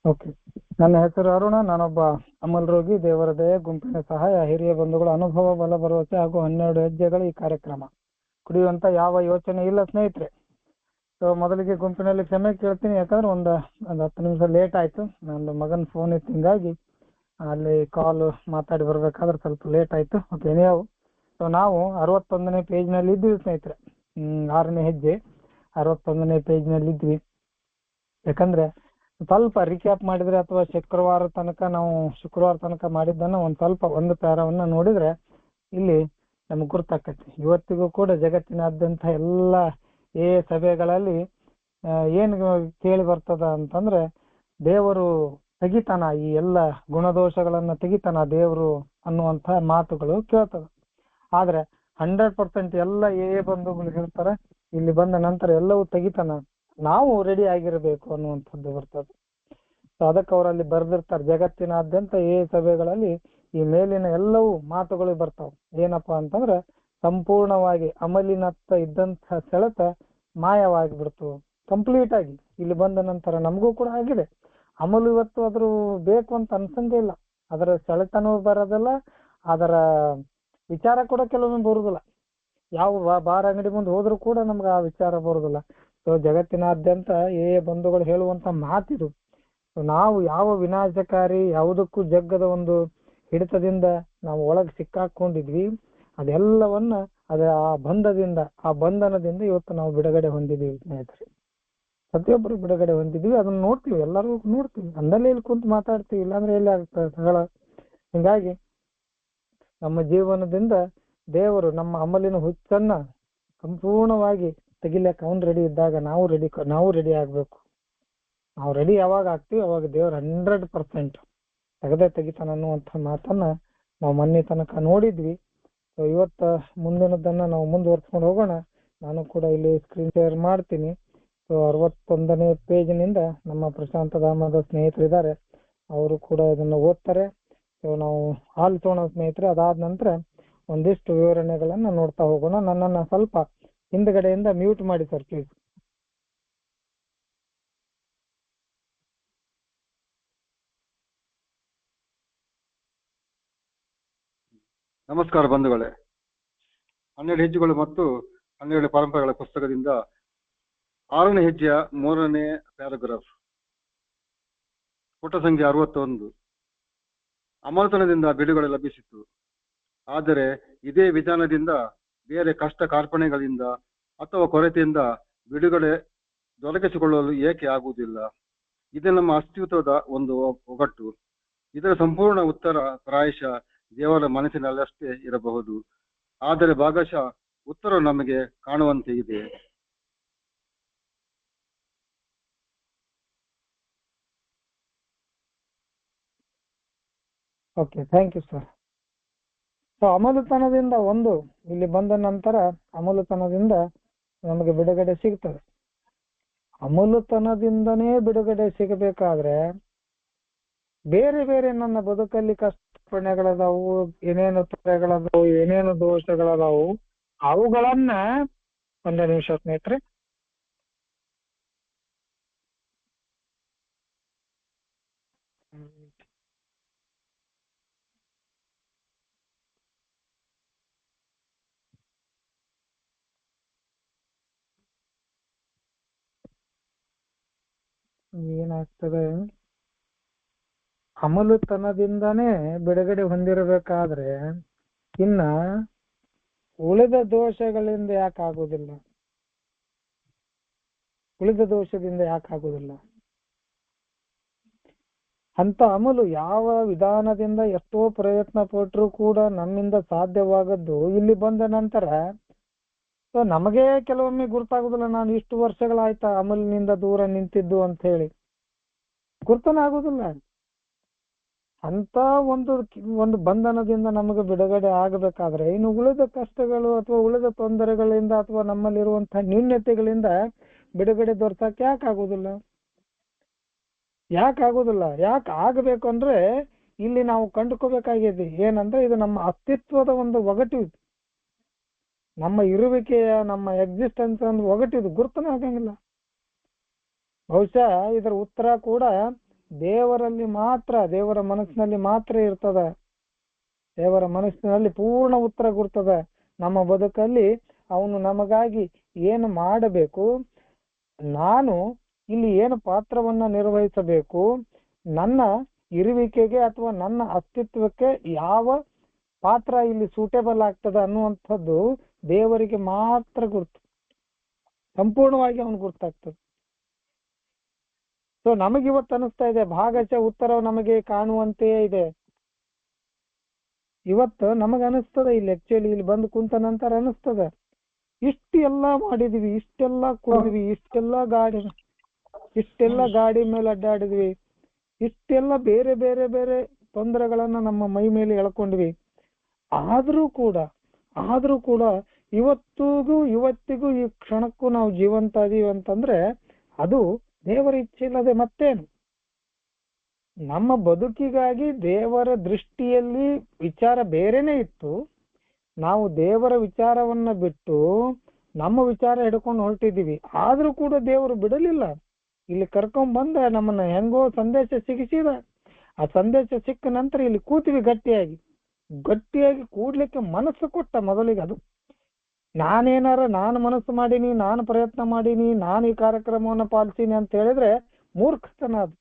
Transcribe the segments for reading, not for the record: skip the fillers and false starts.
Okay. ನನ್ನ ಹೆಸರು ಅರುಣ. ನಾನೊಬ್ಬ ಅಮಲ್ ರೋಗಿ. ದೇವರ ದಯೆ, ಗುಂಪಿನ ಸಹಾಯ, ಹಿರಿಯ ಬಂಧುಗಳ ಅನುಭವ, ಬಲ ಭರವಸೆ ಹಾಗೂ 12 ಹೆಜ್ಜೆಗಳು ಈ ಕಾರ್ಯಕ್ರಮ. ಕುಡಿಯುವಂತ ಯಾವ ಯೋಚನೆ ಇಲ್ಲ ಸ್ನೇಹಿತರೆ. ಸೊ ಮೊದಲಿಗೆ ಗುಂಪಿನಲ್ಲಿ ಕ್ಷಮೆ ಕೇಳ್ತೀನಿ, ಯಾಕಂದ್ರೆ ಒಂದು 10 ನಿಮಿಷ ಲೇಟ್ ಆಯ್ತು. ನನ್ನ ಮಗನ ಫೋನ್ ಇತ್ತು, ಹಿಂಗಾಗಿ ಅಲ್ಲಿ ಕಾಲ್ ಮಾತಾಡಿ ಬರ್ಬೇಕಾದ್ರೆ ಸ್ವಲ್ಪ ಲೇಟ್ ಆಯ್ತು. ಓಕೆ, ಏನ್ಯಾವು. ಸೊ ನಾವು 61ನೇ ಪೇಜ್ನಲ್ಲಿ ಇದ್ವಿ ಸ್ನೇಹಿತರೆ. 6ನೇ ಹೆಜ್ಜೆ 61ನೇ ಪೇಜ್ನಲ್ಲಿ ಇದ್ವಿ. ಯಾಕಂದ್ರೆ ಸ್ವಲ್ಪ ರಿಕ್ಯಾಪ್ ಮಾಡಿದ್ರೆ ಅಥವಾ ಶುಕ್ರವಾರ ತನಕ ಮಾಡಿದ್ದನ್ನ ಒಂದು ಪ್ಯಾರವನ್ನ ನೋಡಿದ್ರೆ ಇಲ್ಲಿ ನಮ್ಗೆ ಗುರ್ತಾಕೈತಿ. ಇವತ್ತಿಗೂ ಕೂಡ ಜಗತ್ತಿನಾದ್ಯಂತ ಎಲ್ಲ ಸಭೆಗಳಲ್ಲಿ ಏನ್ ಕೇಳಿ ಬರ್ತದ ಅಂತಂದ್ರೆ, ದೇವರು ತೆಗಿತಾನ, ಈ ಎಲ್ಲ ಗುಣದೋಷಗಳನ್ನ ತೆಗಿತಾನ ದೇವರು ಅನ್ನುವಂತ ಮಾತುಗಳು ಕೇಳ್ತದ. ಆದ್ರೆ 100% ಎಲ್ಲ ಬಂಧುಗಳು ಹೇಳ್ತಾರೆ, ಇಲ್ಲಿ ಬಂದ ನಂತರ ಎಲ್ಲವೂ ತೆಗಿತಾನ, ನಾವು ರೆಡಿ ಆಗಿರ್ಬೇಕು ಅನ್ನುವಂಥದ್ದು ಬರ್ತದೆ. ಸೊ ಅದಕ್ಕೆ ಅವರಲ್ಲಿ ಬರ್ದಿರ್ತಾರೆ, ಜಗತ್ತಿನಾದ್ಯಂತ ಸಭೆಗಳಲ್ಲಿ ಈ ಮೇಲಿನ ಎಲ್ಲವೂ ಮಾತುಗಳು ಬರ್ತಾವ. ಏನಪ್ಪಾ ಅಂತಂದ್ರೆ, ಸಂಪೂರ್ಣವಾಗಿ ಅಮಲಿನತ್ತ ಇದ್ದಂತ ಸೆಳೆತ ಮಾಯವಾಗಿಬಿಡ್ತು ಕಂಪ್ಲೀಟ್ ಆಗಿ. ಇಲ್ಲಿ ಬಂದ ನಂತರ ನಮಗೂ ಕೂಡ ಆಗಿದೆ. ಅಮಲು ಇವತ್ತು ಅದ್ರ ಬೇಕು ಅಂತ ಅನ್ಸಂಗೇ ಇಲ್ಲ. ಅದರ ಸೆಳೆತನೂ ಬರೋದಿಲ್ಲ, ಅದರ ವಿಚಾರ ಕೂಡ ಕೆಲವೊಮ್ಮೆ ಬರುದಿಲ್ಲ. ಯಾವ ಬಾರ್ ಅಂಗಡಿ ಮುಂದೆ ಹೋದ್ರೂ ಕೂಡ ನಮ್ಗೆ ಆ ವಿಚಾರ ಬರುದಿಲ್ಲ. ಸೊ ಜಗತ್ತಿನಾದ್ಯಂತ ಬಂಧುಗಳು ಹೇಳುವಂತ ಮಾತಿದು. ನಾವು ಯಾವ ವಿನಾಶಕಾರಿ ಯಾವುದಕ್ಕೂ ಜಗ್ಗದ ಒಂದು ಹಿಡಿತದಿಂದ ನಾವು ಒಳಗೆ ಸಿಕ್ಕಾಕೊಂಡಿದ್ವಿ, ಅದೆಲ್ಲವನ್ನ ಆ ಬಂಧನದಿಂದ ಇವತ್ತು ನಾವು ಬಿಡುಗಡೆ ಹೊಂದಿದೀವಿ ಸ್ನೇಹಿತರೆ. ಪ್ರತಿಯೊಬ್ಬರು ಬಿಡುಗಡೆ ಹೊಂದಿದ್ವಿ. ಅದನ್ನ ನೋಡ್ತೀವಿ, ಎಲ್ಲರೂ ನೋಡ್ತೀವಿ. ಅಂದಲ್ಲೇ ಇಲ್ಲಿ ಕುಂತು ಮಾತಾಡ್ತೀವಿ, ಇಲ್ಲಾಂದ್ರೆ ಎಲ್ಲಿ ಆಗ್ತದೆ. ಹಿಂಗಾಗಿ ನಮ್ಮ ಜೀವನದಿಂದ ದೇವರು ನಮ್ಮ ಅಮಲಿನ ಹುಚ್ಚನ್ನ ಸಂಪೂರ್ಣವಾಗಿ ತೆಗಿಲಿಕ್ಕೆ ಅವ್ನು ರೆಡಿ ಇದ್ದಾಗ ನಾವು ರೆಡಿ ಆಗ್ಬೇಕು. ನಾವು ರೆಡಿ ಯಾವಾಗ ಆಗ್ತೀವಿ ಅವಾಗ ದೇವ್ರು 100% ತೆಗಿತಾನ ಅನ್ನುವಂಥ ಮಾತನ್ನ ನಾವು ಮೊನ್ನೆ ತನಕ ನೋಡಿದ್ವಿ. ಸೊ ಇವತ್ತ ಮುಂದಿನದನ್ನ ನಾವು ಮುಂದುವರ್ಸ್ಕೊಂಡು ಹೋಗೋಣ. ನಾನು ಕೂಡ ಇಲ್ಲಿ ಸ್ಕ್ರೀನ್ ಶೇರ್ ಮಾಡ್ತೀನಿ. ಸೊ 61ನೇ ಪೇಜ್ನಿಂದ ನಮ್ಮ ಪ್ರಶಾಂತ ಧಾಮದ ಸ್ನೇಹಿತರಿದ್ದಾರೆ, ಅವರು ಕೂಡ ಇದನ್ನ ಓದ್ತಾರೆ. ಸೊ ನಾವು ಆಲಿಸೋಣ ಸ್ನೇಹಿತರೆ. ಅದಾದ ನಂತರ ಒಂದಿಷ್ಟು ವಿವರಣೆಗಳನ್ನ ನೋಡ್ತಾ ಹೋಗೋಣ. ನನ್ನನ್ನ ಸ್ವಲ್ಪ ಹಿಂದ್ಗಡೆಯಿಂದ ಮ್ಯೂಟ್ ಮಾಡಿ ಸರ್ ಪ್ಲೀಸ್. ನಮಸ್ಕಾರ ಬಂಧುಗಳೇ. 12 ಹೆಜ್ಜೆಗಳು ಮತ್ತು 12 ಪರಂಪರೆಗಳ ಪುಸ್ತಕದಿಂದ 6ನೇ ಹೆಜ್ಜೆಯ 3ನೇ ಪ್ಯಾರಾಗ್ರಾಫ್, ಪುಟ ಸಂಖ್ಯೆ 61. ಅಮಲತನದಿಂದ ಬಿಡುಗಡೆ ಲಭಿಸಿತು, ಆದರೆ ಇದೇ ವಿಧಾನದಿಂದ ಬೇರೆ ಕಷ್ಟ ಕಾರ್ಪಣೆಗಳಿಂದ ಅಥವಾ ಕೊರತೆಯಿಂದ ಬಿಡುಗಡೆ ದೊರಕಿಸಿಕೊಳ್ಳಲು ಏಕೆ ಆಗುವುದಿಲ್ಲ? ಇದು ನಮ್ಮ ಅಸ್ತಿತ್ವದ ಒಂದು ಒಗಟ್ಟು. ಇದರ ಸಂಪೂರ್ಣ ಉತ್ತರ ಪ್ರಾಯಶಃ ದೇವರ ಮನಸ್ಸಿನಲ್ಲಷ್ಟೇ ಇರಬಹುದು, ಆದರೆ ಭಾಗಶಃ ಉತ್ತರ ನಮಗೆ ಕಾಣುವಂತೆ ಇದೆ. Okay, thank you sir. So ಅಮಲತನದಿಂದ ಇಲ್ಲಿ ಬಂದ ನಂತರ ಅಮಲತನದಿಂದ ನಮಗೆ ಬಿಡುಗಡೆ ಸಿಗ್ತದೆ. ಅಮಲತನದಿಂದನೇ ಬಿಡುಗಡೆ ಸಿಗಬೇಕಾದ್ರೆ ಬೇರೆ ಬೇರೆ ನನ್ನ ಬದುಕಲ್ಲಿ ಕಷ್ಟಪಣೆಗಳದಾವು, ಏನೇನು ತೊಂದರೆಗಳದಾವು, ಏನೇನು ದೋಷಗಳದಾವು, ಅವುಗಳನ್ನ ಒಂದೇ ನಿಮಿಷ ಸ್ನೇಹಿತರೆ. ಏನಾಗ್ತದೆ, ಅಮಲತನದಿಂದನೇ ಬಿಡುಗಡೆ ಹೊಂದಿರಬೇಕಾದ್ರೆ ಇನ್ನ ಉಳಿದ ದೋಷಗಳಿಂದ ಯಾಕಾಗುದಿಲ್ಲ? ಉಳಿದ ದೋಷದಿಂದ ಯಾಕಾಗುದಿಲ್ಲ ಅಂತ ಅಮಲು ಯಾವ ವಿಧಾನದಿಂದ ಎಷ್ಟೋ ಪ್ರಯತ್ನ ಪಟ್ಟರು ಕೂಡ ನಮ್ಮಿಂದ ಸಾಧ್ಯವಾಗದ್ದು ಇಲ್ಲಿ ಬಂದ ನಂತರ ಸೊ ನಮಗೆ ಕೆಲವೊಮ್ಮೆ ಗುರ್ತಾಗುದಿಲ್ಲ. ನಾನು ಇಷ್ಟು ವರ್ಷಗಳಾಯ್ತಾ ಅಮಲಿನಿಂದ ದೂರ ನಿಂತಿದ್ದು ಅಂತ ಹೇಳಿ ಗುರ್ತನಾಗುದಿಲ್ಲ. ಅಂತ ಒಂದು ಬಂಧನದಿಂದ ನಮಗೆ ಬಿಡುಗಡೆ ಆಗಬೇಕಾದ್ರೆ ಇನ್ನು ಉಳಿದ ಕಷ್ಟಗಳು ಅಥವಾ ಉಳಿದ ತೊಂದರೆಗಳಿಂದ ಅಥವಾ ನಮ್ಮಲ್ಲಿರುವಂತಹ ನ್ಯೂನ್ಯತೆಗಳಿಂದ ಬಿಡುಗಡೆ ದೊರಕಕ್ಕೆ ಯಾಕಾಗುದಿಲ್ಲ? ಯಾಕೆ ಆಗಬೇಕು ಅಂದ್ರೆ ಇಲ್ಲಿ ನಾವು ಕಂಡುಕೋಬೇಕಾಗಿದೆ ಏನಂದ್ರೆ, ಇದು ನಮ್ಮ ಅಸ್ತಿತ್ವದ ಒಂದು ಒಗಟು. ಇದು ನಮ್ಮ ಇರುವಿಕೆಯ, ನಮ್ಮ ಎಕ್ಸಿಸ್ಟೆನ್ಸ್ ಒಂದು ಒಗಟಿದು, ಗುರ್ತನೇ ಆಗಂಗಿಲ್ಲ. ಬಹುಶಃ ಇದರ ಉತ್ತರ ಕೂಡ ದೇವರಲ್ಲಿ ಮಾತ್ರ, ದೇವರ ಮನಸ್ಸಿನಲ್ಲಿ ಮಾತ್ರ ಇರ್ತದ. ದೇವರ ಮನಸ್ಸಿನಲ್ಲಿ ಪೂರ್ಣ ಉತ್ತರ ಕೊಡ್ತದ. ನಮ್ಮ ಬದುಕಲ್ಲಿ ಅವನು ನಮಗಾಗಿ ಏನು ಮಾಡಬೇಕು, ನಾನು ಇಲ್ಲಿ ಏನು ಪಾತ್ರವನ್ನ ನಿರ್ವಹಿಸಬೇಕು, ನನ್ನ ಇರುವಿಕೆಗೆ ಅಥವಾ ನನ್ನ ಅಸ್ತಿತ್ವಕ್ಕೆ ಯಾವ ಪಾತ್ರ ಇಲ್ಲಿ ಸೂಟೇಬಲ್ ಆಗ್ತದ ಅನ್ನುವಂಥದ್ದು ದೇವರಿಗೆ ಮಾತ್ರ ಗುರ್ತು, ಸಂಪೂರ್ಣವಾಗಿ ಅವನು ಗುರ್ತಾಗ್ತದೆ. ಸೊ ನಮಗಿವತ್ತು ಅನಿಸ್ತಾ ಇದೆ ಭಾಗಶಃ ಉತ್ತರವು ನಮಗೆ ಕಾಣುವಂತೆಯೇ ಇದೆ. ಇವತ್ತು ನಮಗ ಅನಿಸ್ತದೆ, ಇಲ್ಲಿ ಆಕ್ಚುಲಿ ಇಲ್ಲಿ ಬಂದು ಕುಂತ ನಂತರ ಅನಿಸ್ತದ, ಇಷ್ಟೆಲ್ಲ ಮಾಡಿದ್ವಿ, ಇಷ್ಟೆಲ್ಲ ಕುಡಿದ್ವಿ, ಇಷ್ಟೆಲ್ಲ ಗಾಡಿ ಮೇಲೆ ಅಡ್ಡಾಡಿದ್ವಿ, ಇಷ್ಟೆಲ್ಲ ಬೇರೆ ಬೇರೆ ಬೇರೆ ತೊಂದರೆಗಳನ್ನ ನಮ್ಮ ಮೈ ಮೇಲೆ ಎಳ್ಕೊಂಡ್ವಿ. ಆದ್ರೂ ಕೂಡ ಇವತ್ತಿಗೂ ಈ ಕ್ಷಣಕ್ಕೂ ನಾವು ಜೀವಂತ ಇದೀವಿ ಅಂತಂದ್ರೆ ಅದು ದೇವರ ಇಚ್ಛೆ ಇಲ್ಲದೆ ಮತ್ತೇನು. ನಮ್ಮ ಬದುಕಿಗಾಗಿ ದೇವರ ದೃಷ್ಟಿಯಲ್ಲಿ ವಿಚಾರ ಬೇರೆನೆ ಇತ್ತು. ನಾವು ದೇವರ ವಿಚಾರವನ್ನ ಬಿಟ್ಟು ನಮ್ಮ ವಿಚಾರ ಹಿಡ್ಕೊಂಡು ಹೊರಟಿದೀವಿ. ಆದ್ರೂ ಕೂಡ ದೇವರು ಬಿಡಲಿಲ್ಲ. ಇಲ್ಲಿ ಕರ್ಕೊಂಡ್ ಬಂದ ನಮ್ಮನ್ನ ಹೆಂಗೋ ಸಂದೇಶ ಸಿಗಿಸಿದ. ಆ ಸಂದೇಶ ಸಿಕ್ಕ ನಂತರ ಇಲ್ಲಿ ಕೂತೀವಿ ಗಟ್ಟಿಯಾಗಿ ಕೂಡ್ಲಿಕ್ಕೆ ಮನಸ್ಸು ಕೊಟ್ಟ. ಮೊದಲಿಗೆ ಅದು ನಾನು ಮನಸ್ಸು ಮಾಡೀನಿ, ನಾನು ಪ್ರಯತ್ನ ಮಾಡೀನಿ, ನಾನು ಈ ಕಾರ್ಯಕ್ರಮವನ್ನು ಪಾಲಿಸೀನಿ ಅಂತ ಹೇಳಿದ್ರೆ ಮೂರ್ಖತನ ಅದು.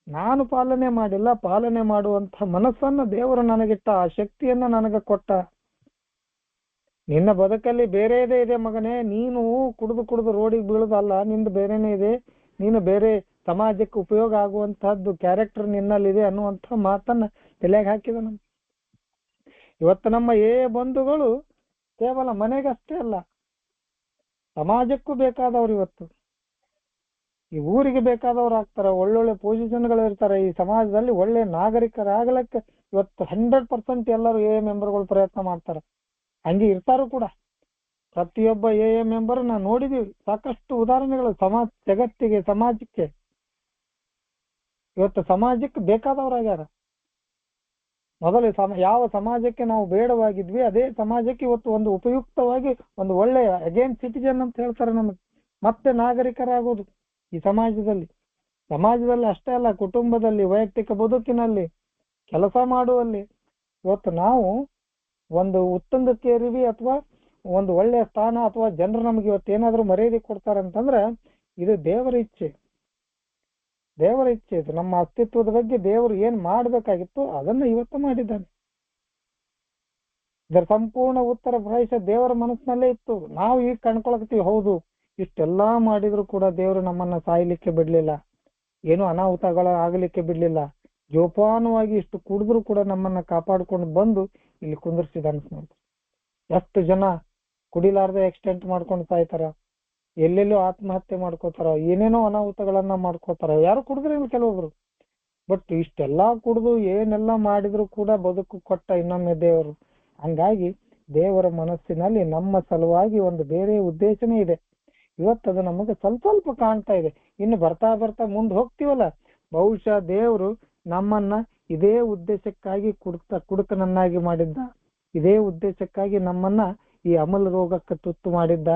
ನಾನು ಪಾಲನೆ ಮಾಡಿಲ್ಲ, ಪಾಲನೆ ಮಾಡುವಂತ ಮನಸ್ಸನ್ನ ದೇವರು ನನಗಿಟ್ಟ, ಆ ಶಕ್ತಿಯನ್ನ ನನಗೆ ಕೊಟ್ಟ. ನಿನ್ನ ಬದುಕಲ್ಲಿ ಬೇರೆದೇ ಇದೆ ಮಗನೇ, ನೀನು ಕುಡಿದು ರೋಡಿಗೆ ಬೀಳುದಲ್ಲ, ನಿಂದು ಬೇರೆನೇ ಇದೆ, ನೀನು ಬೇರೆ ಸಮಾಜಕ್ಕೆ ಉಪಯೋಗ ಆಗುವಂತಹದ್ದು ಕ್ಯಾರೆಕ್ಟರ್ ನಿನ್ನಲ್ಲಿದೆ ಅನ್ನುವಂಥ ಮಾತನ್ನ ತಲೆಗೆ ಹಾಕಿದ. ಇವತ್ತು ನಮ್ಮ ಬಂಧುಗಳು ಕೇವಲ ಮನೆಗಷ್ಟೇ ಅಲ್ಲ, ಸಮಾಜಕ್ಕೂ ಬೇಕಾದವ್ರು, ಇವತ್ತು ಈ ಊರಿಗೆ ಬೇಕಾದವ್ರು ಆಗ್ತಾರ, ಒಳ್ಳೊಳ್ಳೆ ಪೊಸಿಷನ್ಗಳು ಇರ್ತಾರೆ. ಈ ಸಮಾಜದಲ್ಲಿ ಒಳ್ಳೆ ನಾಗರಿಕರಾಗಲಿಕ್ಕೆ ಇವತ್ತು 100% ಎಲ್ಲರೂ ಮೆಂಬರ್ಗಳು ಪ್ರಯತ್ನ ಮಾಡ್ತಾರೆ. ಹಂಗೆ ಇರ್ತಾರು ಕೂಡ. ಪ್ರತಿಯೊಬ್ಬ ಮೆಂಬರ್ ನಾವು ನೋಡಿದೀವಿ, ಸಾಕಷ್ಟು ಉದಾಹರಣೆಗಳು ಜಗತ್ತಿಗೆ, ಸಮಾಜಕ್ಕೆ. ಇವತ್ತು ಸಮಾಜಕ್ಕೆ ಬೇಕಾದವರಾಗ್ಯಾರ. ಮೊದಲು ಯಾವ ಸಮಾಜಕ್ಕೆ ನಾವು ಬೇಡವಾಗಿದ್ವಿ ಅದೇ ಸಮಾಜಕ್ಕೆ ಇವತ್ತು ಒಂದು ಉಪಯುಕ್ತವಾಗಿ ಒಂದು ಒಳ್ಳೆಯ ಅಗೇನ್ ಸಿಟಿಜನ್ ಅಂತ ಹೇಳ್ತಾರೆ ನಮಗೆ. ಮತ್ತೆ ನಾಗರಿಕರಾಗೋದು ಈ ಸಮಾಜದಲ್ಲಿ ಅಷ್ಟೇ ಅಲ್ಲ, ಕುಟುಂಬದಲ್ಲಿ, ವೈಯಕ್ತಿಕ ಬದುಕಿನಲ್ಲಿ, ಕೆಲಸ ಮಾಡುವಲ್ಲಿ. ಇವತ್ತು ನಾವು ಒಂದು ಉತ್ತುಂಗಕ್ಕೇರಿವಿ ಅಥವಾ ಒಂದು ಒಳ್ಳೆಯ ಸ್ಥಾನ ಅಥವಾ ಜನರು ನಮ್ಗೆ ಇವತ್ತು ಏನಾದ್ರು ಮರ್ಯಾದೆ ಕೊಡ್ತಾರಂತಂದ್ರೆ ಇದು ದೇವರ ಇಚ್ಛೆ ಇದು. ನಮ್ಮ ಅಸ್ತಿತ್ವದ ಬಗ್ಗೆ ದೇವರು ಏನ್ ಮಾಡ್ಬೇಕಾಗಿತ್ತು ಅದನ್ನ ಇವತ್ತು ಮಾಡಿದ್ದಾನೆ. ಇದರ ಸಂಪೂರ್ಣ ಉತ್ತರ ಪ್ರಾಯಶಃ ದೇವರ ಮನಸ್ಸಿನಲ್ಲೇ ಇತ್ತು. ನಾವು ಈಗ ಕಣ್ಕೊಳಕ್ತೀವಿ, ಹೌದು ಇಷ್ಟೆಲ್ಲಾ ಮಾಡಿದ್ರು ಕೂಡ ದೇವರು ನಮ್ಮನ್ನ ಸಾಯ್ಲಿಕ್ಕೆ ಬಿಡ್ಲಿಲ್ಲ, ಏನು ಅನಾಹುತಗಳ ಆಗ್ಲಿಕ್ಕೆ ಬಿಡ್ಲಿಲ್ಲ, ಜೋಪಾನವಾಗಿ ಇಷ್ಟು ಕುಡಿದ್ರು ಕೂಡ ನಮ್ಮನ್ನ ಕಾಪಾಡ್ಕೊಂಡು ಬಂದು ಇಲ್ಲಿ ಕುಂದರ್ಸಿದ ಅನ್ಸ್ನೋದು. ಎಷ್ಟು ಜನ ಕುಡಿಲಾರ್ದೆ ಎಕ್ಸ್ಟೆಂಟ್ ಮಾಡ್ಕೊಂಡು ಸಾಯ್ತಾರ, ಎಲ್ಲೆಲ್ಲೋ ಆತ್ಮಹತ್ಯೆ ಮಾಡ್ಕೋತಾರ, ಏನೇನೋ ಅನಾಹುತಗಳನ್ನ ಮಾಡ್ಕೋತಾರ, ಯಾರು ಕುಡಿದ್ರೆ ಕೆಲವೊಬ್ರು. ಬಟ್ ಇಷ್ಟೆಲ್ಲಾ ಕುಡಿದು ಏನೆಲ್ಲ ಮಾಡಿದ್ರು ಕೂಡ ಬದುಕು ಕೊಟ್ಟ ಇನ್ನೊಮ್ಮೆ ದೇವರು. ಹಂಗಾಗಿ ದೇವರ ಮನಸ್ಸಿನಲ್ಲಿ ನಮ್ಮ ಸಲುವಾಗಿ ಒಂದು ಬೇರೆ ಉದ್ದೇಶನೇ ಇದೆ. ಇವತ್ತದು ನಮಗೆ ಸ್ವಲ್ಪ ಕಾಣ್ತಾ ಇದೆ. ಇನ್ನು ಬರ್ತಾ ಮುಂದೆ ಹೋಗ್ತೀವಲ್ಲ, ಬಹುಶಃ ದೇವರು ನಮ್ಮನ್ನ ಇದೇ ಉದ್ದೇಶಕ್ಕಾಗಿ ಕುಡುಕನನ್ನಾಗಿ ಮಾಡಿದ್ದ, ಇದೇ ಉದ್ದೇಶಕ್ಕಾಗಿ ನಮ್ಮನ್ನ ಈ ಅಮಲ ರೋಗಕ್ಕೆ ತುತ್ತು ಮಾಡಿದ್ದ.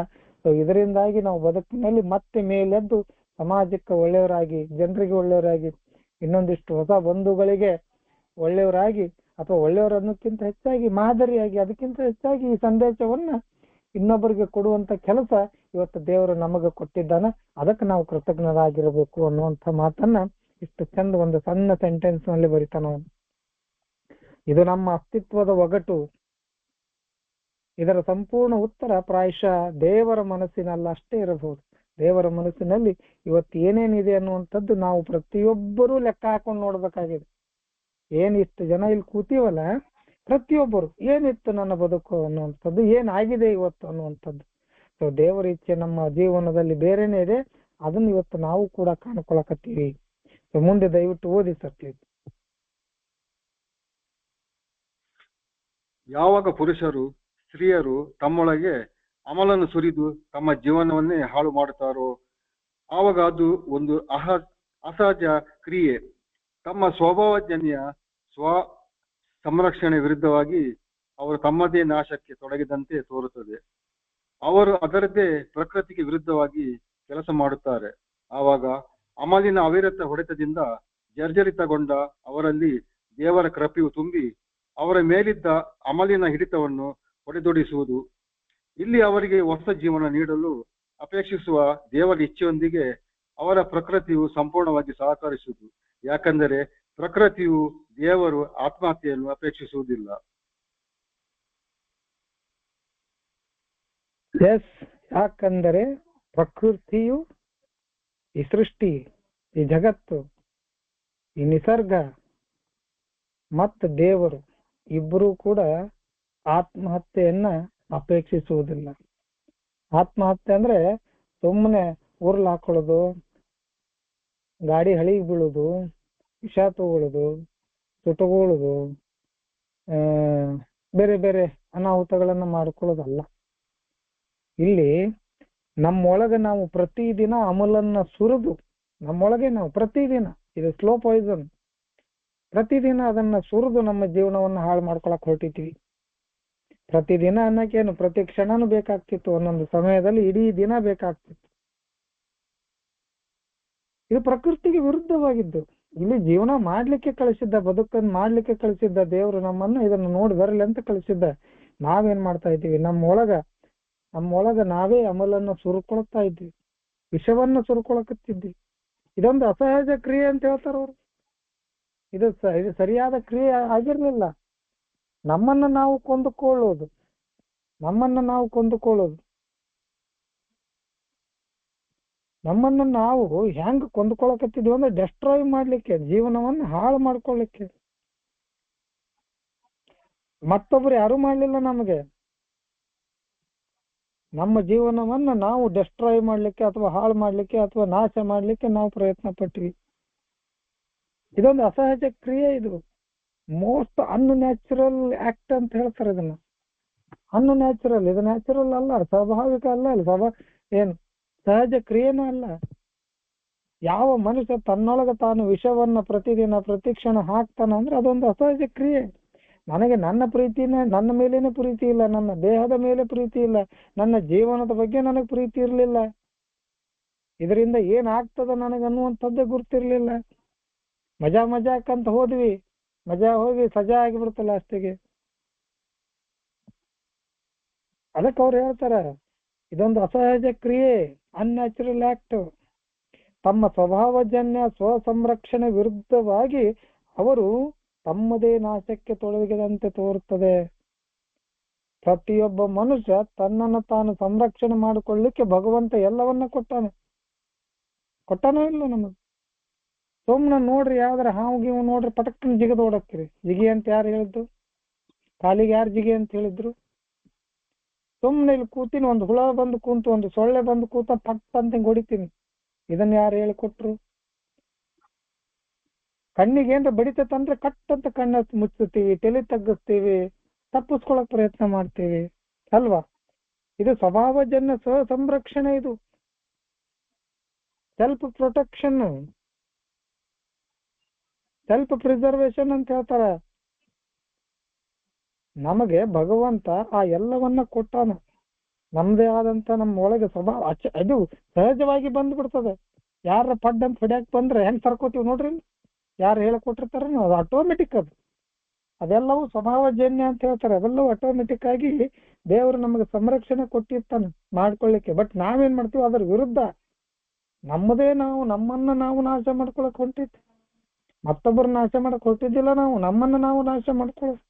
ಇದರಿಂದಾಗಿ ನಾವು ಬದುಕಿನಲ್ಲಿ ಮತ್ತೆ ಮೇಲೆದ್ದು ಸಮಾಜಕ್ಕೆ ಒಳ್ಳೆಯವರಾಗಿ, ಜನರಿಗೆ ಒಳ್ಳೆಯವರಾಗಿ, ಇನ್ನೊಂದಿಷ್ಟು ಹೊಸ ಬಂಧುಗಳಿಗೆ ಒಳ್ಳೆಯವರಾಗಿ ಅಥವಾ ಒಳ್ಳೆಯವರು ಅನ್ನೋಕ್ಕಿಂತ ಹೆಚ್ಚಾಗಿ ಮಾದರಿಯಾಗಿ, ಅದಕ್ಕಿಂತ ಹೆಚ್ಚಾಗಿ ಈ ಸಂದೇಶವನ್ನ ಇನ್ನೊಬ್ಬರಿಗೆ ಕೊಡುವಂತ ಕೆಲಸ ಇವತ್ತು ದೇವರು ನಮಗೆ ಕೊಟ್ಟಿದ್ದಾನೆ. ಅದಕ್ಕೆ ನಾವು ಕೃತಜ್ಞರಾಗಿರಬೇಕು ಅನ್ನುವಂಥ ಮಾತನ್ನ ಇಷ್ಟು ಚಂದ ಒಂದು ಸಣ್ಣ ಸೆಂಟೆನ್ಸ್ ನಲ್ಲಿ ಬರಿತಾನ ಅವನು. ಇದು ನಮ್ಮ ಅಸ್ತಿತ್ವದ ಒಗಟು. ಇದರ ಸಂಪೂರ್ಣ ಉತ್ತರ ಪ್ರಾಯಶಃ ದೇವರ ಮನಸ್ಸಿನಲ್ಲಿ ಅಷ್ಟೇ ಇರಬಹುದು. ದೇವರ ಮನಸ್ಸಿನಲ್ಲಿ ಇವತ್ತು ಏನೇನಿದೆ ಅನ್ನುವಂಥದ್ದು ನಾವು ಪ್ರತಿಯೊಬ್ಬರೂ ಲೆಕ್ಕ ಹಾಕೊಂಡು ನೋಡ್ಬೇಕಾಗಿದೆ. ಇಷ್ಟು ಜನ ಇಲ್ಲಿ ಕೂತೀವಲ್ಲ, ಪ್ರತಿಯೊಬ್ಬರು ಏನಿತ್ತು ನನ್ನ ಬದುಕು ಅನ್ನುವಂಥದ್ದು, ಏನಾಗಿದೆ ಇವತ್ತು ಅನ್ನುವಂಥದ್ದು. ಸೊ ದೇವರ ಇಚ್ಛೆ ನಮ್ಮ ಜೀವನದಲ್ಲಿ ಬೇರೆನೇ ಇದೆ, ಅದನ್ನ ಇವತ್ತು ನಾವು ಕೂಡ ಕಾಣ್ಕೊಳಕತ್ತೀವಿ. ಸೊ ಮುಂದೆ ದಯವಿಟ್ಟು ಓದಿ ಸರ್ ಪ್ಲೀಸ್. ಯಾವಾಗ ಪುರುಷರು ಸ್ತ್ರೀಯರು ತಮ್ಮೊಳಗೆ ಅಮಲನ್ನು ಸುರಿದು ತಮ್ಮ ಜೀವನವನ್ನೇ ಹಾಳು ಮಾಡುತ್ತಾರೋ ಆವಾಗ ಅದು ಒಂದು ಅಸಹಜ ಕ್ರಿಯೆ. ತಮ್ಮ ಸ್ವಭಾವಜನ್ಯ ಸ್ವ ಸಂರಕ್ಷಣೆ ವಿರುದ್ಧವಾಗಿ ಅವರು ತಮ್ಮದೇ ನಾಶಕ್ಕೆ ತೊಡಗಿದಂತೆ ತೋರುತ್ತದೆ. ಅವರು ಅದರದ್ದೇ ಪ್ರಕೃತಿಗೆ ವಿರುದ್ಧವಾಗಿ ಕೆಲಸ ಮಾಡುತ್ತಾರೆ. ಆವಾಗ ಅಮಲಿನ ಅವಿರತ ಹೊಡೆತದಿಂದ ಜರ್ಜರಿತಗೊಂಡ ಅವರಲ್ಲಿ ದೇವರ ಕೃಪೆಯು ತುಂಬಿ ಅವರ ಮೇಲಿದ್ದ ಅಮಲಿನ ಹಿಡಿತವನ್ನು ಹೊಡೆದೊಡಿಸುವುದು. ಇಲ್ಲಿ ಅವರಿಗೆ ಹೊಸ ಜೀವನ ನೀಡಲು ಅಪೇಕ್ಷಿಸುವ ದೇವರ ಇಚ್ಛೆಯೊಂದಿಗೆ ಅವರ ಪ್ರಕೃತಿಯು ಸಂಪೂರ್ಣವಾಗಿ ಸಹಕರಿಸುವುದು. ಯಾಕಂದರೆ ಪ್ರಕೃತಿಯು ದೇವರು ಆತ್ಮಹತ್ಯೆಯನ್ನು ಅಪೇಕ್ಷಿಸುವುದಿಲ್ಲ. ಎಸ್, ಯಾಕಂದರೆ ಪ್ರಕೃತಿಯು, ಈ ಸೃಷ್ಟಿ, ಈ ಜಗತ್ತು, ಈ ನಿಸರ್ಗ ಮತ್ತು ದೇವರು ಇಬ್ಬರೂ ಕೂಡ ಆತ್ಮಹತ್ಯೆಯನ್ನ ಅಪೇಕ್ಷಿಸುವುದಿಲ್ಲ. ಆತ್ಮಹತ್ಯೆ ಅಂದ್ರೆ ಸುಮ್ಮನೆ ಉರುಳು ಹಾಕೊಳ್ಳೋದು, ಗಾಡಿ ಹಳಿಗೆ ಬೀಳೋದು, ವಿಷ ತಗೊಳ್ಳೋದು, ಸುಟ್ಟುಕೊಳ್ಳೋದು, ಬೇರೆ ಬೇರೆ ಅನಾಹುತಗಳನ್ನ ಮಾಡ್ಕೊಳ್ಳೋದಲ್ಲ. ಇಲ್ಲಿ ನಮ್ಮೊಳಗೆ ನಾವು ಪ್ರತಿದಿನ ಅಮಲನ್ನ ಸುರಿದು, ನಮ್ಮೊಳಗೆ ನಾವು ಪ್ರತಿದಿನ, ಇದು ಸ್ಲೋ ಪಾಯ್ಸನ್, ಪ್ರತಿದಿನ ಅದನ್ನ ಸುರಿದು ನಮ್ಮ ಜೀವನವನ್ನು ಹಾಳು ಮಾಡ್ಕೊಳಕ್ ಹೊರಟಿದ್ವಿ. ಪ್ರತಿದಿನ ಅನ್ನಕ್ಕೇನು, ಪ್ರತಿ ಕ್ಷಣನೂ ಬೇಕಾಗ್ತಿತ್ತು, ಒಂದೊಂದು ಸಮಯದಲ್ಲಿ ಇಡೀ ದಿನ ಬೇಕಾಗ್ತಿತ್ತು. ಇದು ಪ್ರಕೃತಿಗೆ ವಿರುದ್ಧವಾಗಿದ್ದು. ಇಲ್ಲಿ ಜೀವನ ಮಾಡ್ಲಿಕ್ಕೆ ಕಳಿಸಿದ್ದ, ಬದುಕನ್ನು ಮಾಡ್ಲಿಕ್ಕೆ ಕಳಿಸಿದ್ದ ದೇವರು ನಮ್ಮನ್ನ ಇದನ್ನು ನೋಡಿ ಬರಲಿ ಅಂತ ಕಳಿಸಿದ್ದ. ನಾವೇನ್ ಮಾಡ್ತಾ ಇದ್ದೀವಿ? ನಮ್ಮೊಳಗ ನಾವೇ ಅಮಲನ್ನು ಸುರ್ಕೊಳ್ತಾ ಇದ್ವಿ, ವಿಷವನ್ನ ಸುರ್ಕೊಳಕತ್ತಿದ್ವಿ. ಇದೊಂದು ಅಸಹಜ ಕ್ರಿಯೆ ಅಂತ ಹೇಳ್ತಾರ ಅವರು. ಇದು ಸರಿಯಾದ ಕ್ರಿಯೆ ಆಗಿರ್ಲಿಲ್ಲ. ನಮ್ಮನ್ನ ನಾವು ಕೊಂದುಕೊಳ್ಳೋದು, ನಮ್ಮನ್ನ ನಾವು ಹೆಂಗ್ ಕೊಂದುಕೊಳಕತ್ತಿದ್ವಿ ಅಂದ್ರೆ ಡೆಸ್ಟ್ರಾಯ್ ಮಾಡ್ಲಿಕ್ಕೆ, ಜೀವನವನ್ನು ಹಾಳು ಮಾಡ್ಕೊಳ್ಳಿಕ್ಕೆ. ಮತ್ತೊಬ್ರು ಯಾರು ಮಾಡ್ಲಿಲ್ಲ ನಮಗೆ. ನಮ್ಮ ಜೀವನವನ್ನ ನಾವು ಡೆಸ್ಟ್ರಾಯ್ ಮಾಡ್ಲಿಕ್ಕೆ ಅಥವಾ ಹಾಳು ಮಾಡ್ಲಿಕ್ಕೆ ಅಥವಾ ನಾಶ ಮಾಡ್ಲಿಕ್ಕೆ ನಾವು ಪ್ರಯತ್ನ ಪಟ್ವಿ. ಇದೊಂದು ಅಸಹಜ ಕ್ರಿಯೆ. ಇದು ಮೋಸ್ಟ್ ಅನ್ನ್ಯಾಚುರಲ್ ಆಕ್ಟ್ ಅಂತ ಹೇಳ್ತಾರೆ ಇದನ್ನ. ಅನ್ನ್ಯಾಚುರಲ್, ಇದು ನ್ಯಾಚುರಲ್ ಅಲ್ಲ, ಸ್ವಾಭಾವಿಕ ಅಲ್ಲ, ಏನು ಸಹಜ ಕ್ರಿಯೆನೂ ಅಲ್ಲ. ಯಾವ ಮನುಷ್ಯ ತನ್ನೊಳಗೆ ತಾನು ವಿಷವನ್ನ ಪ್ರತಿದಿನ ಪ್ರತಿಕ್ಷಣ ಹಾಕ್ತಾನ ಅಂದ್ರೆ ಅದೊಂದು ಅಸಹಜ ಕ್ರಿಯೆ. ನನಗೆ ನನ್ನ ಪ್ರೀತಿನೇ, ನನ್ನ ಮೇಲೇನೆ ಪ್ರೀತಿ ಇಲ್ಲ, ನನ್ನ ದೇಹದ ಮೇಲೆ ಪ್ರೀತಿ ಇಲ್ಲ, ನನ್ನ ಜೀವನದ ಬಗ್ಗೆ ನನಗೆ ಪ್ರೀತಿ ಇರಲಿಲ್ಲ, ಇದರಿಂದ ಏನಾಗ್ತದ ನನಗನ್ನುವಂಥದ್ದೇ ಗುರ್ತಿರ್ಲಿಲ್ಲ. ಮಜಾಕಂತ ಹೋದ್ವಿ, ಮಜಾ ಹೋಗಿ ಸಜಾ ಆಗಿಬಿಡ್ತಲ್ಲ ಅಷ್ಟಿಗೆ. ಅದಕ್ಕೆ ಅವ್ರು ಹೇಳ್ತಾರ ಇದೊಂದು ಅಸಹಜ ಕ್ರಿಯೆ, ಅನ್ಯಾಚುರಲ್ ಆಕ್ಟ್. ತಮ್ಮ ಸ್ವಭಾವಜನ್ಯ ಸ್ವಸಂರಕ್ಷಣೆ ವಿರುದ್ಧವಾಗಿ ಅವರು ತಮ್ಮದೇ ನಾಶಕ್ಕೆ ತೊಡಗಿದಂತೆ ತೋರುತ್ತದೆ. ಪ್ರತಿಯೊಬ್ಬ ಮನುಷ್ಯ ತನ್ನನ್ನು ತಾನು ಸಂರಕ್ಷಣೆ ಮಾಡಿಕೊಳ್ಳಿಕ್ಕೆ ಭಗವಂತ ಎಲ್ಲವನ್ನ ಕೊಟ್ಟಾನೋ ಇಲ್ಲ ನಮಗೆ. ಸುಮ್ಮನೆ ನೋಡ್ರಿ, ಯಾವ್ದಾರ ಹಾವು ನೋಡ್ರಿ ಪಟಕ್ಕನ ಜಿಗದ್ ಓಡಕ್ಕಿರಿ. ಜಿಗಿ ಅಂತ ಯಾರು ಹೇಳಿದ್ದು? ಕಾಲಿಗೆ ಯಾರು ಜಿಗಿ ಅಂತ ಹೇಳಿದ್ರು? ಸುಮ್ಮನೆ ಇಲ್ಲಿ ಕೂತೀನಿ, ಒಂದು ಹುಳ ಬಂದು ಕೂತು, ಒಂದು ಸೊಳ್ಳೆ ಬಂದು ಕೂತ ಪಟ್ ಅಂತ ಹೊಡಿತೀನಿ. ಇದನ್ನ ಯಾರು ಹೇಳಿಕೊಟ್ರು? ಕಣ್ಣಿಗೆ ಏನ್ರ ಬಡಿತಂದ್ರೆ ಕಟ್ ಅಂತ ಕಣ್ಣ ಮುಚ್ಚುತ್ತೀವಿ, ತಲೆ ತಗ್ಗಿಸ್ತೀವಿ, ತಪ್ಪಿಸ್ಕೊಳಕ್ ಪ್ರಯತ್ನ ಮಾಡ್ತೀವಿ ಅಲ್ವಾ? ಇದು ಸ್ವಭಾವಜನ್ಯ ಸಂರಕ್ಷಣೆ, ಇದು ಸೆಲ್ಫ್ ಪ್ರೊಟೆಕ್ಷನ್, ಸೆಲ್ಫ್ ಪ್ರಿಸರ್ವೇಶನ್ ಅಂತ ಹೇಳ್ತಾರ. ನಮಗೆ ಭಗವಂತ ಆ ಎಲ್ಲವನ್ನ ಕೊಟ್ಟಾನ. ನಮ್ದೇ ಆದಂತ ನಮ್ಮ ಒಳಗೆ ಸ್ವಭಾವ ಅದು ಸಹಜವಾಗಿ ಬಂದ್ಬಿಡ್ತದೆ. ಯಾರ ಪಡ್ ಅಂತ ಹೊಡ್ಯಾಕ್ ಬಂದ್ರೆ ಹೆಂಗ್ ಸರ್ಕೋತೀವಿ ನೋಡ್ರಿ, ಯಾರು ಹೇಳಿಕೊಟ್ಟಿರ್ತಾರ ಅದು ಆಟೋಮೆಟಿಕ್. ಅದೆಲ್ಲವೂ ಸ್ವಭಾವಜನ್ಯ ಅಂತ ಹೇಳ್ತಾರೆ. ಅವೆಲ್ಲವೂ ಆಟೋಮೆಟಿಕ್ ಆಗಿ ದೇವರು ನಮಗೆ ಸಂರಕ್ಷಣೆ ಕೊಟ್ಟಿರ್ತಾನೆ ಮಾಡ್ಕೊಳ್ಳಿಕ್ಕೆ. ಬಟ್ ನಾವೇನ್ ಮಾಡ್ತೀವಿ? ಅದ್ರ ವಿರುದ್ಧ ನಮ್ಮನ್ನ ನಾವು ನಾಶ ಮಾಡ್ಕೊಳಕ್ ಹೊಂಟಿದ್ವಿ. ಮತ್ತೊಬ್ಬರು ನಾಶ ಮಾಡಕ್ ಹೊಂಟಿದ್ದಿಲ್ಲ, ನಮ್ಮನ್ನ ನಾವು ನಾಶ ಮಾಡ್ಕೊಳ್ಳೋದು.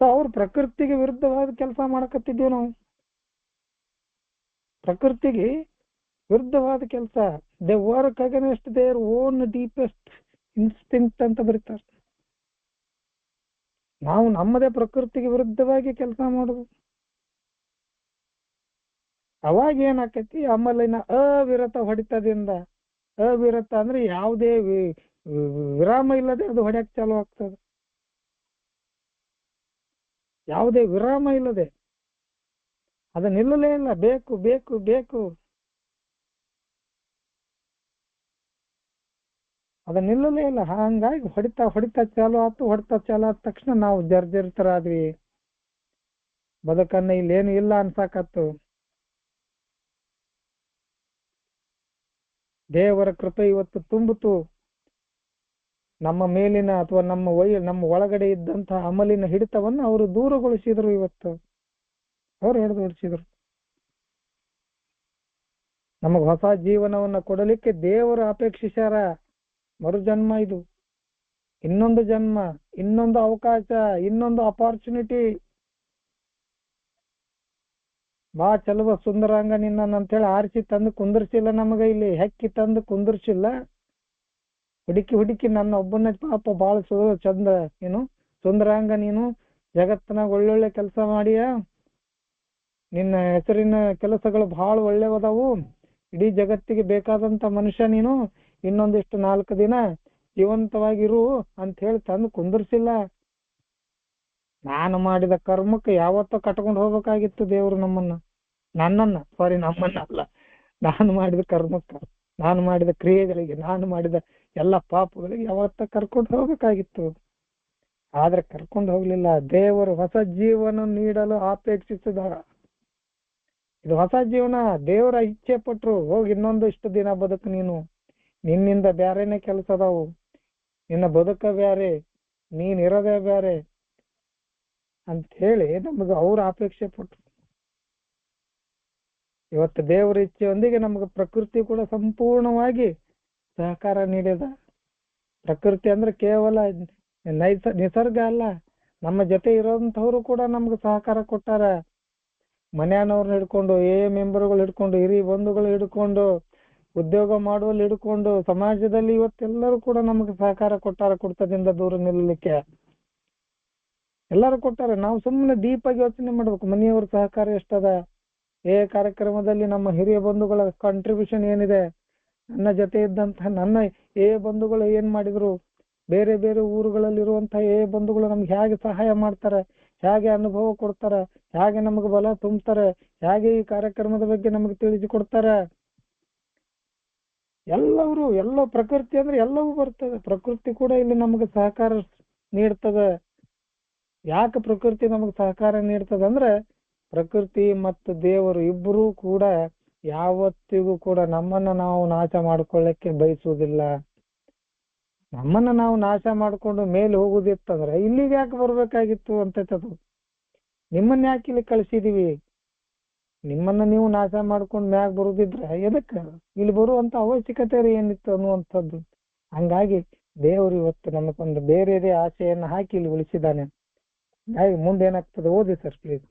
ಅವ್ರು ಪ್ರಕೃತಿಗೆ ವಿರುದ್ಧವಾದ ಕೆಲಸ ಮಾಡಕತ್ತಿದ್ದೀವಿ ನಾವು. ಪ್ರಕೃತಿಗೆ ವಿರುದ್ಧವಾದ ಕೆಲಸ. They work against their own deepest instinct ಅಂತ ಬರೀತಾರೆ. ನಾವು ನಮ್ಮದೇ ಪ್ರಕೃತಿಗೆ ವಿರುದ್ಧವಾಗಿ ಕೆಲಸ ಮಾಡೋದು. ಅವಾಗ ಏನಾಕತಿ? ಅಮಲಿನ ಅವಿರತ ಹೊಡಿತದಿಂದ, ಅವಿರತ ಅಂದ್ರೆ ಯಾವುದೇ ವಿರಾಮ ಇಲ್ಲದೆ ಅದು ಹೊಡ್ಯಕ್ ಚಾಲು ಆಗ್ತದೆ. ಯಾವುದೇ ವಿರಾಮ ಇಲ್ಲದೆ ಅದು ನಿಲ್ಲಲೇ ಇಲ್ಲ. ಬೇಕು ಬೇಕು ಬೇಕು, ಅದು ನಿಲ್ಲಲೇ ಇಲ್ಲ. ಹಂಗಾಗಿ ಹೊಡಿತಾ ಚಾಲು ಆಯ್ತು. ಹೊಡಿತಾ ಚಾಲು ಆದ ತಕ್ಷಣ ನಾವು ಜರ್ಜರಿತರಾದ್ವಿ. ಬದುಕನ್ನ ಇಲ್ಲೇನು ಇಲ್ಲ ಅನ್ಸಾಕತ್ತು. ದೇವರ ಕೃಪೆ ಇವತ್ತು ತುಂಬಿತು. ನಮ್ಮ ಮೇಲಿನ ಅಥವಾ ನಮ್ಮ ಒಳಗಡೆ ಇದ್ದಂತಹ ಅಮಲಿನ ಹಿಡಿತವನ್ನು ಅವರು ದೂರಗೊಳಿಸಿದ್ರು. ಇವತ್ತು ಅವರು ಹೊಡೆದೊಡಿಸಿದ್ರು. ನಮಗ್ ಹೊಸ ಜೀವನವನ್ನ ಕೊಡಲಿಕ್ಕೆ ದೇವರು ಅಪೇಕ್ಷಿಸ್ಯಾರ. ಮರುಜನ್ಮ ಇದು, ಇನ್ನೊಂದು ಜನ್ಮ, ಇನ್ನೊಂದು ಅವಕಾಶ, ಇನ್ನೊಂದು ಅಪಾರ್ಚುನಿಟಿ. ಬಾ ಚಲುವ ಸುಂದರಾಂಗ ನಿನ್ನ ಅಂತೇಳಿ ಆರಿಸಿ ತಂದು ಕುಂದರ್ಸಿಲ್ಲ. ನಮಗ ಇಲ್ಲಿ ಹೆಕ್ಕಿ ತಂದು ಕುಂದರ್ಸಿಲ್ಲ. ಹುಡುಕಿ ನನ್ನ ಒಬ್ಬನ ಪಾಪ ಬಾಳ ಚಂದ, ಏನು ಸುಂದರಾಂಗ, ನೀನು ಜಗತ್ತಿನಾಗ ಒಳ್ಳೊಳ್ಳೆ ಕೆಲಸ ಮಾಡಿಯ, ನಿನ್ನ ಹೆಸರಿನ ಕೆಲಸಗಳು ಬಹಳ ಒಳ್ಳೆವದಾವು, ಇಡೀ ಜಗತ್ತಿಗೆ ಬೇಕಾದಂತ ಮನುಷ್ಯ ನೀನು, ಇನ್ನೊಂದಿಷ್ಟು 4 ದಿನ ಜೀವಂತವಾಗಿರು ಅಂತ ಹೇಳಿ ತಂದು ಕುಂದರ್ಸಿಲ್ಲ. ನಾನು ಮಾಡಿದ ಕರ್ಮಕ್ಕೆ ಯಾವತ್ತೋ ಕಟ್ಕೊಂಡು ಹೋಗ್ಬೇಕಾಗಿತ್ತು ದೇವ್ರು ನನ್ನನ್ನ ಅಲ್ಲ, ನಾನು ಮಾಡಿದ ಕರ್ಮಕ್ಕ, ನಾನು ಮಾಡಿದ ಕ್ರಿಯೆಗಳಿಗೆ, ನಾನು ಮಾಡಿದ ಎಲ್ಲ ಪಾಪಗಳಿಗೆ ಯಾವತ್ತ ಕರ್ಕೊಂಡು ಹೋಗ್ಬೇಕಾಗಿತ್ತು. ಆದ್ರೆ ಕರ್ಕೊಂಡು ಹೋಗ್ಲಿಲ್ಲ. ದೇವರು ಹೊಸ ಜೀವನ ನೀಡಲು ಅಪೇಕ್ಷಿಸಿದ. ಇದು ಹೊಸ ಜೀವನ. ದೇವರ ಇಚ್ಛೆ ಪಟ್ರು, ಹೋಗಿ ಇನ್ನೊಂದು ಇಷ್ಟು ದಿನ ಬದುಕು ನೀನು, ನಿನ್ನಿಂದ ಬ್ಯಾರೇನೆ ಕೆಲಸ ಅದಾವು, ನಿನ್ನ ಬದುಕ ಬ್ಯಾರೆ, ನೀನ್ ಇರೋದೇ ಬ್ಯಾರೆ ಅಂತ ಹೇಳಿ ನಮಗ ಅವ್ರು ಅಪೇಕ್ಷೆ ಪಟ್ರು. ಇವತ್ತು ದೇವರ ಇಚ್ಛೆಯೊಂದಿಗೆ ನಮಗೆ ಪ್ರಕೃತಿ ಕೂಡ ಸಂಪೂರ್ಣವಾಗಿ ಸಹಕಾರ ನೀಡಿದ. ಪ್ರಕೃತಿ ಅಂದ್ರೆ ಕೇವಲ ನಿಸರ್ಗ ಅಲ್ಲ, ನಮ್ಮ ಜೊತೆ ಇರೋಂಥವ್ರು ಕೂಡ ನಮ್ಗೆ ಸಹಕಾರ ಕೊಟ್ಟಾರ. ಮನ್ಯಾನವ್ರನ್ನ ಹಿಡ್ಕೊಂಡು, ಮೆಂಬರ್ಗಳು ಹಿಡ್ಕೊಂಡು, ಹಿರಿ ಬಂಧುಗಳು ಹಿಡ್ಕೊಂಡು, ಉದ್ಯೋಗ ಮಾಡುವಲ್ಲಿ ಹಿಡ್ಕೊಂಡು, ಸಮಾಜದಲ್ಲಿ ಇವತ್ತೆಲ್ಲರೂ ಕೂಡ ನಮ್ಗೆ ಸಹಕಾರ ಕೊಟ್ಟಾರ. ಕುಡ್ತದಿಂದ ದೂರ ನಿಲ್ಲಲಿಕ್ಕೆ ಎಲ್ಲರೂ ಕೊಟ್ಟಾರ. ನಾವು ಸುಮ್ಮನೆ ಡೀಪಾಗಿ ಯೋಚನೆ ಮಾಡ್ಬೇಕು, ಮನೆಯವ್ರ ಸಹಕಾರ ಎಷ್ಟದ, ಕಾರ್ಯಕ್ರಮದಲ್ಲಿ ನಮ್ಮ ಹಿರಿಯ ಬಂಧುಗಳ ಕಾಂಟ್ರಿಬ್ಯೂಷನ್ ಏನಿದೆ, ನನ್ನ ಜೊತೆ ಇದ್ದಂತಹ ನನ್ನ ಬಂಧುಗಳು ಏನ್ ಮಾಡಿದ್ರು, ಬೇರೆ ಬೇರೆ ಊರುಗಳಲ್ಲಿರುವಂತಹ ಬಂಧುಗಳು ನಮ್ಗೆ ಹೇಗೆ ಸಹಾಯ ಮಾಡ್ತಾರೆ, ಹೇಗೆ ಅನುಭವ ಕೊಡ್ತಾರೆ, ಹೇಗೆ ನಮಗೆ ಬಲ ತುಂಬ್ತಾರೆ, ಹೇಗೆ ಈ ಕಾರ್ಯಕ್ರಮದ ಬಗ್ಗೆ ನಮಗೆ ತಿಳಿಸಿಕೊಡ್ತಾರೆ. ಎಲ್ಲ ಪ್ರಕೃತಿ ಅಂದ್ರೆ ಎಲ್ಲವೂ ಬರ್ತದೆ. ಪ್ರಕೃತಿ ಕೂಡ ಇಲ್ಲಿ ನಮಗೆ ಸಹಕಾರ ನೀಡ್ತದೆ. ಯಾಕೆ ಪ್ರಕೃತಿ ನಮಗೆ ಸಹಕಾರ ನೀಡ್ತದೆ ಅಂದ್ರೆ, ಪ್ರಕೃತಿ ಮತ್ತು ದೇವರು ಇಬ್ಬರೂ ಕೂಡ ಯಾವತ್ತಿಗೂ ಕೂಡ ನಮ್ಮನ್ನ ನಾವು ನಾಶ ಮಾಡ್ಕೊಳ್ಳಕ್ಕೆ ಬಯಸುವುದಿಲ್ಲ. ನಮ್ಮನ್ನ ನಾವು ನಾಶ ಮಾಡ್ಕೊಂಡು ಮೇಲೆ ಹೋಗುದಿತ್ತಂದ್ರೆ ಇಲ್ಲಿಗೆ ಯಾಕೆ ಬರ್ಬೇಕಾಗಿತ್ತು ಅಂತದ್ದು. ನಿಮ್ಮನ್ನ ಯಾಕೆ ಇಲ್ಲಿ ಕಳಿಸಿದೀವಿ, ನಿಮ್ಮನ್ನ ನೀವು ನಾಶ ಮಾಡ್ಕೊಂಡು ಮ್ಯಾಗ ಬರುದಿದ್ರೆ ಎದಕ್ಕೆ ಇಲ್ಲಿ ಬರುವಂತ ಅವಶ್ಯಕತೆ ಏನಿತ್ತು ಅನ್ನುವಂಥದ್ದು. ಹಂಗಾಗಿ ದೇವರು ಇವತ್ತು ನಮಗೊಂದು ಬೇರೆ ಆಶೆಯನ್ನ ಹಾಕಿ ಇಲ್ಲಿ ಉಳಿಸಿದ್ದಾನೆ. ಹಾಗೆ ಮುಂದೆ ಏನಾಗ್ತದೆ ಓದಿ ಸರ್ ಪ್ಲೀಸ್.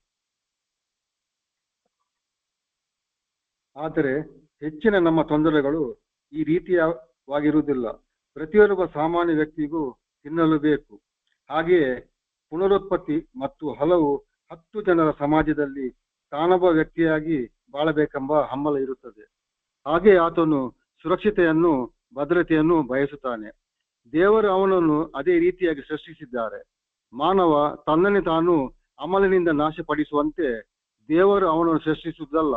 ಆದರೆ ಹೆಚ್ಚಿನ ನಮ್ಮ ತೊಂದರೆಗಳು ಈ ರೀತಿಯವಾಗಿರುವುದಿಲ್ಲ. ಪ್ರತಿಯೊಬ್ಬ ಸಾಮಾನ್ಯ ವ್ಯಕ್ತಿಗೂ ತಿನ್ನಲು ಬೇಕು. ಹಾಗೆಯೇ ಪುನರುತ್ಪತ್ತಿ ಮತ್ತು ಹಲವು 10 ಜನರ ಸಮಾಜದಲ್ಲಿ ತಾನೊಬ್ಬ ವ್ಯಕ್ತಿಯಾಗಿ ಬಾಳಬೇಕೆಂಬ ಹಂಬಲ ಇರುತ್ತದೆ. ಹಾಗೆ ಆತನು ಸುರಕ್ಷತೆಯನ್ನು, ಭದ್ರತೆಯನ್ನು ಬಯಸುತ್ತಾನೆ. ದೇವರು ಅವನನ್ನು ಅದೇ ರೀತಿಯಾಗಿ ಸೃಷ್ಟಿಸಿದ್ದಾರೆ. ಮಾನವ ತನ್ನನ್ನೇ ತಾನು ಅಮಲಿನಿಂದ ನಾಶಪಡಿಸುವಂತೆ ದೇವರು ಅವನನ್ನು ಸೃಷ್ಟಿಸುವುದಲ್ಲ.